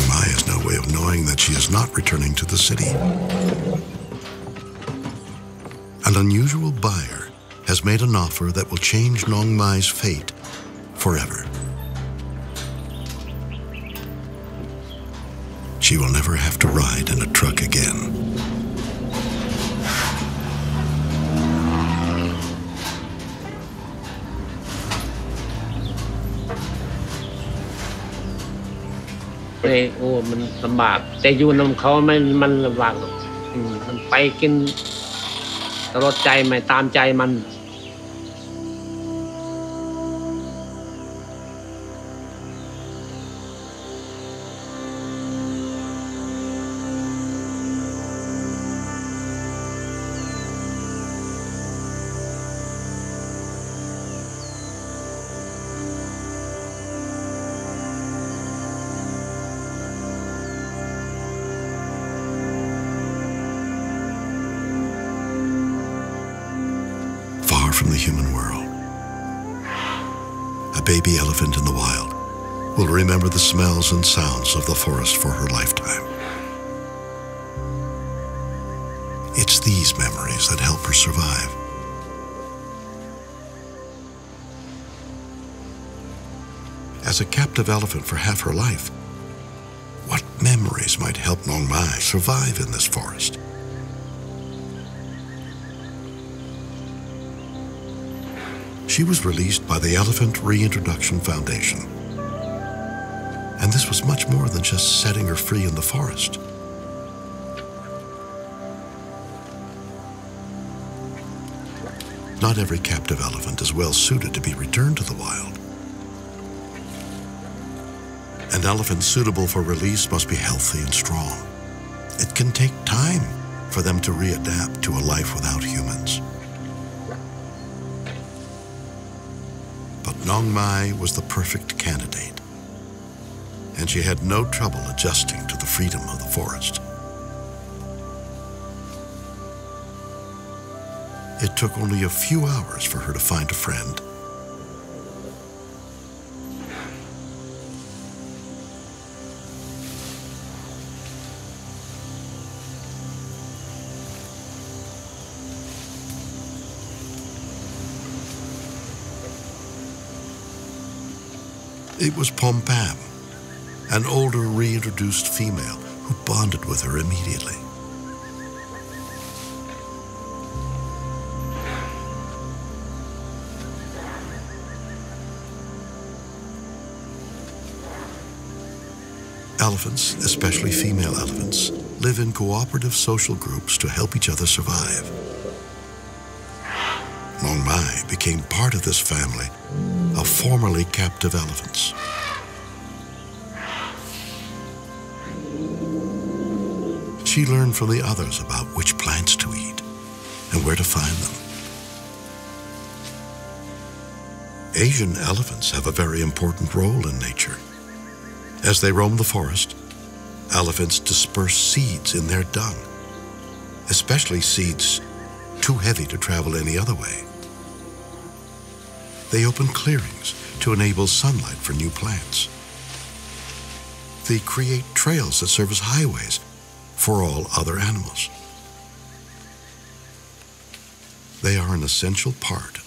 Mai has no way of knowing that she is not returning to the city. An unusual buyer has made an offer that will change Nong Mai's fate forever. She will never have to ride in a truck again.
โอ้มันลำบากแต่อยู่นำเขาไม่มันลำบากหรอกมันไปกินตลอดใจไม่ตามใจมัน
from the human world. A baby elephant in the wild will remember the smells and sounds of the forest for her lifetime. It's these memories that help her survive. As a captive elephant for half her life, what memories might help Nong Mai survive in this forest? She was released by the Elephant Reintroduction Foundation. And this was much more than just setting her free in the forest. Not every captive elephant is well suited to be returned to the wild. An elephant suitable for release must be healthy and strong. It can take time for them to readapt to a life without humans. But Nong Mai was the perfect candidate, and she had no trouble adjusting to the freedom of the forest. It took only a few hours for her to find a friend. It was Pom Pam, an older reintroduced female who bonded with her immediately. Elephants, especially female elephants, live in cooperative social groups to help each other survive. Nong Mai became part of this family of formerly captive elephants. She learned from the others about which plants to eat and where to find them. Asian elephants have a very important role in nature. As they roam the forest, elephants disperse seeds in their dung, especially seeds too heavy to travel any other way. They open clearings to enable sunlight for new plants. They create trails that serve as highways for all other animals. They are an essential part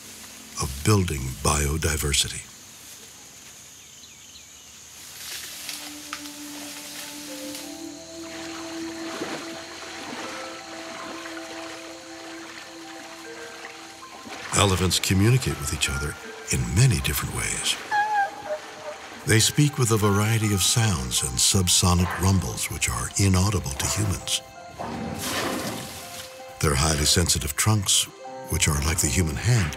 of building biodiversity. Elephants communicate with each other in many different ways. They speak with a variety of sounds and subsonic rumbles which are inaudible to humans. Their highly sensitive trunks, which are like the human hand,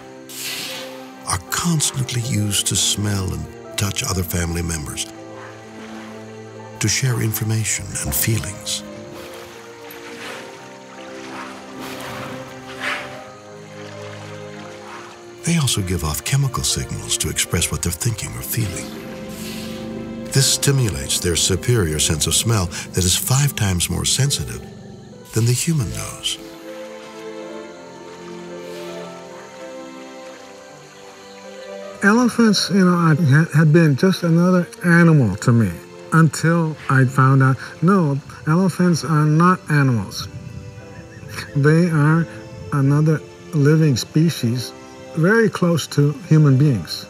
are constantly used to smell and touch other family members, to share information and feelings. They also give off chemical signals to express what they're thinking or feeling. This stimulates their superior sense of smell that is 5 times more sensitive than the human nose.
Elephants, had been just another animal to me until I found out, no, elephants are not animals. They are another living species very close to human beings,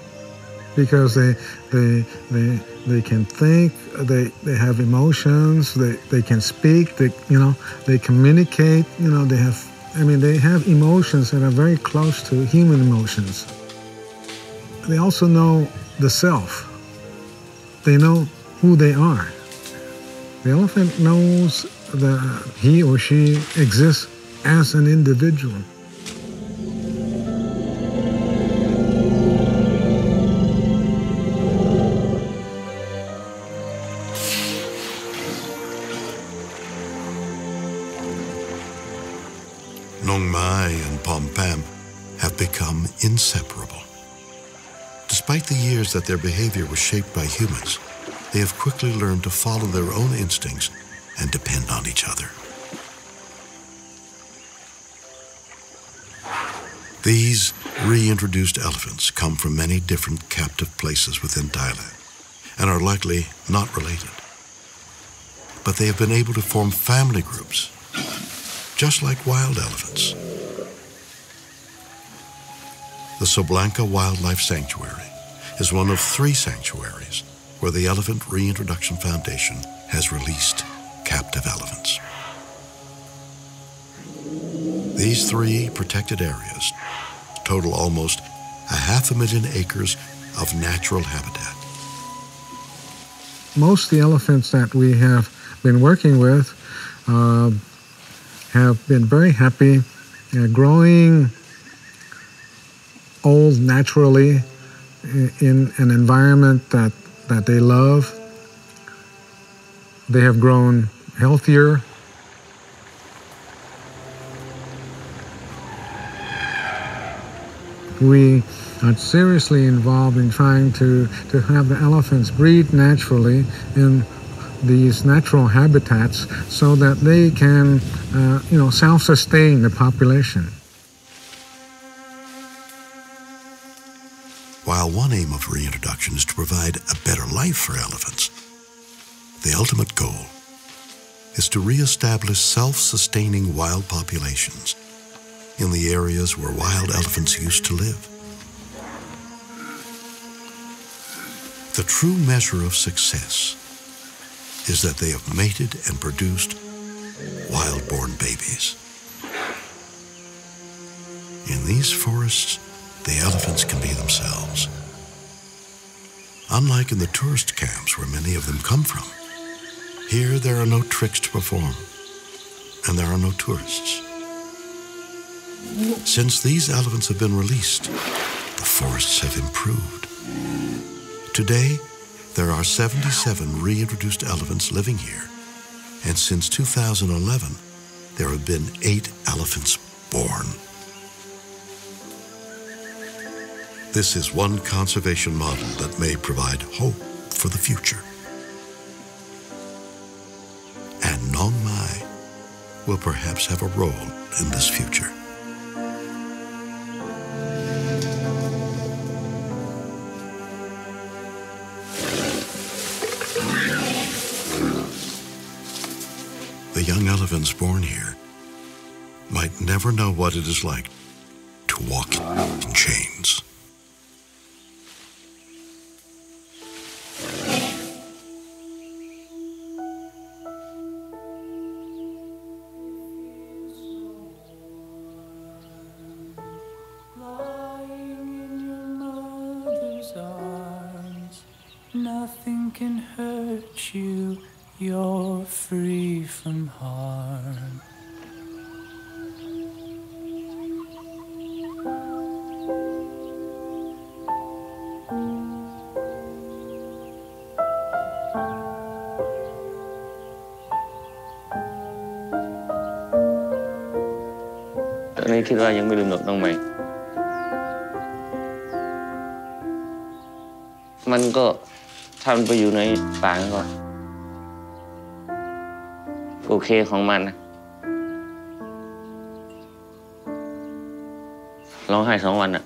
because they can think, they have emotions, they can speak, they communicate, they have emotions that are very close to human emotions. They also know the self. They know who they are. The elephant knows that he or she exists as an individual.
Nong Mai and Pom Pam have become inseparable. Despite the years that their behavior was shaped by humans, they have quickly learned to follow their own instincts and depend on each other. These reintroduced elephants come from many different captive places within Thailand and are likely not related. But they have been able to form family groups, just like wild elephants. The Soblanka Wildlife Sanctuary is one of 3 sanctuaries where the Elephant Reintroduction Foundation has released captive elephants. These 3 protected areas total almost 500,000 acres of natural habitat.
Most of the elephants that we have been working with have been very happy growing old naturally in an environment that they love. They have grown healthier. We are seriously involved in trying to have the elephants breed naturally in these natural habitats so that they can, self-sustain the population.
While one aim of reintroduction is to provide a better life for elephants, the ultimate goal is to reestablish self-sustaining wild populations in the areas where wild elephants used to live. The true measure of success is that they have mated and produced wild-born babies. In these forests, the elephants can be themselves. Unlike in the tourist camps where many of them come from, here there are no tricks to perform, and there are no tourists. Since these elephants have been released, the forests have improved. Today, there are 77 reintroduced elephants living here, and since 2011, there have been 8 elephants born. This is one conservation model that may provide hope for the future. And Nong Mai will perhaps have a role in this future. The young elephants born here might never know what it is like to walk in chains.
Nothing can hurt you, you're free from harm.
Tụi nàyคิดว่ายังไม่ลืมหรอกน้องใหม่มันก็ถ้ามันไปอยู่ในป่าก็โอเคของมันนะร้องไห้2 วันน่ะ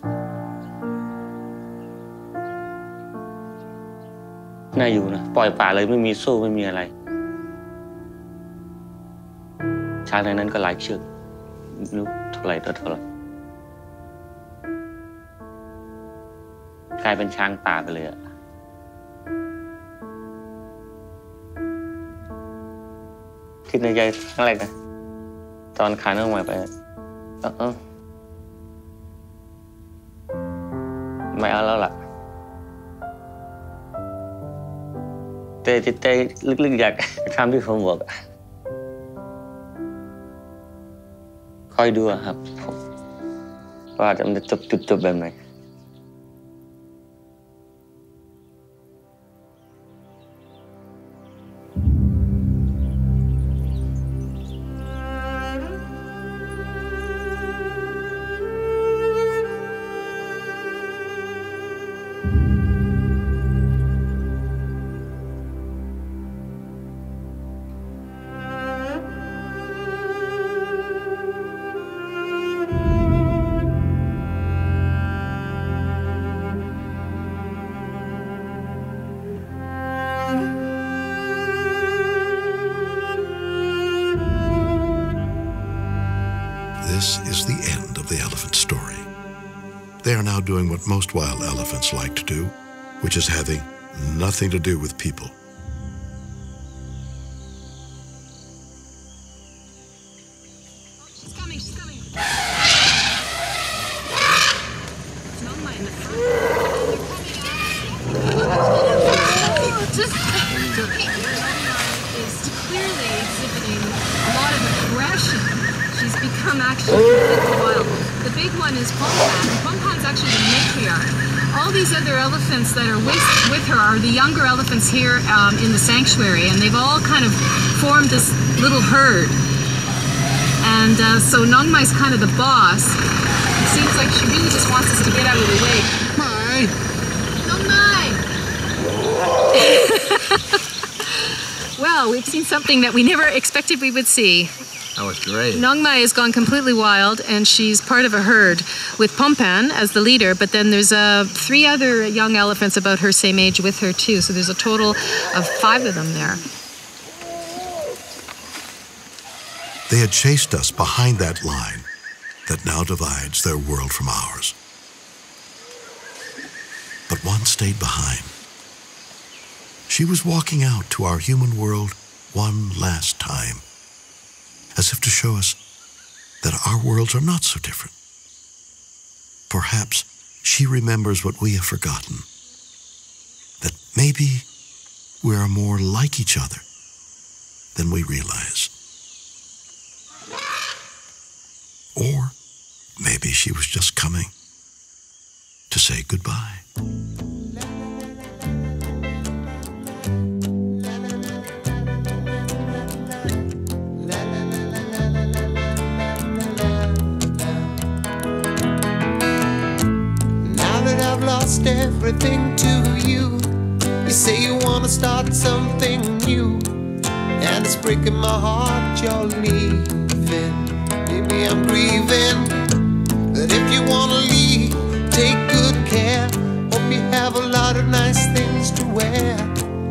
น่าอยู่นะปล่อยป่าเลยไม่มีโซ่ไม่มีอะไรช้างในนั้นก็หลายเชือกไม่รู้เท่าไหร่ต่อเท่าไหร่กลายเป็นช้างป่าไปเลยอะคิดในใจครั้งแรกนะตอนขาน้องใหม่ไปไม่เอาแล้วล่ะแต่จิตใจลึกๆอยากทำที่ผมบอกคอยดูครับว่าจะมันจะจบแบบไหน
this is the end of the elephant story. They are now doing what most wild elephants like to do, which is having nothing to do with people.
She's coming, she's coming. Nongma in the front. Just is clearly exhibiting a lot of aggression. She's become actually completely wild. The big one is Pompan. Pompan's actually the matriarch. All these other elephants that are with her are the younger elephants here in the sanctuary, and they've all kind of formed this little herd. And so Nongma is kind of the boss. It seems like she really just wants us to get out of the way. Hi. Nongma! Well, we've seen something that we never expected we would see.
That was great.
Nongma has gone completely wild, and she's part of a herd with Pompan as the leader, but then there's 3 other young elephants about her same age with her too, so there's a total of 5 of them there.
They had chased us behind that line that now divides their world from ours. But one stayed behind. She was walking out to our human world one last time, as if to show us that our worlds are not so different. Perhaps she remembers what we have forgotten, that maybe we are more like each other than we realize. Or maybe she was just coming to say goodbye.
Lost everything to you. You say you want to start something new, and it's breaking my heart you're leaving. Maybe I'm grieving, but if you want to leave, take good care. Hope you have a lot of nice things to wear,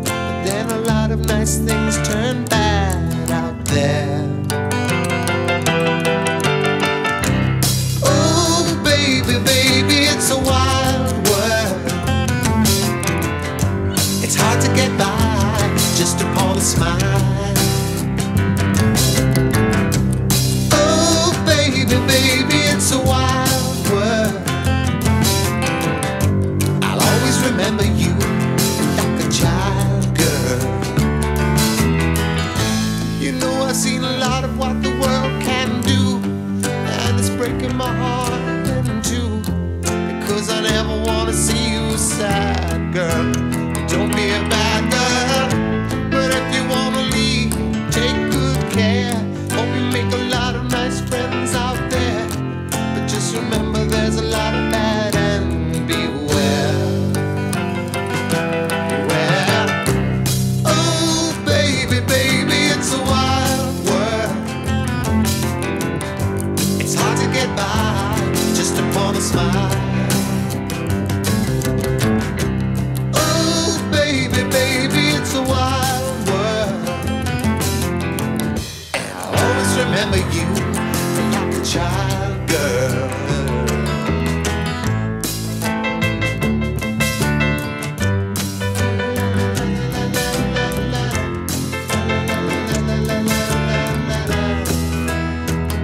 but then a lot of nice things turn bad out there. Oh baby, baby, it's a wild world. It's hard to get by just upon a smile. Oh baby, baby, it's a wild world. I'll always remember you like a child, girl. You know I've seen a lot of what the world can do, and it's breaking my heart in two, because I never want to see you sad, girl. Don't be a bad girl, but if you want to leave, take good care. Hope you make a lot of nice friends out there, but just remember there's a lot of bad, and beware. Beware. Oh baby, baby, it's a wild world. It's hard to get by just upon a smile. Remember you like a child, girl.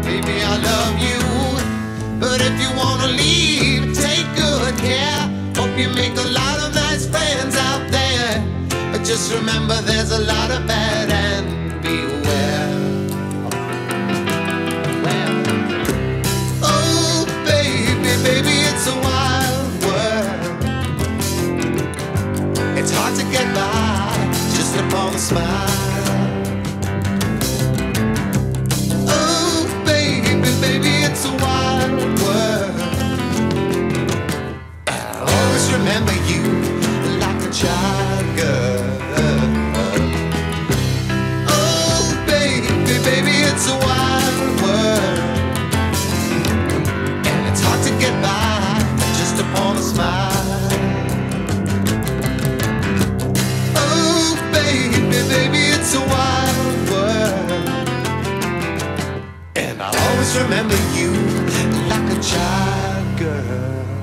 Baby, I love you, but if you wanna leave, take good care. Hope you make a lot of nice friends out there, but just remember there's a lot of bad, and beware. Baby, it's a wild world. It's hard to get by just upon a smile. Oh, baby, baby, it's a wild world. I'll always remember you like a child, girl. remember you like a child girl.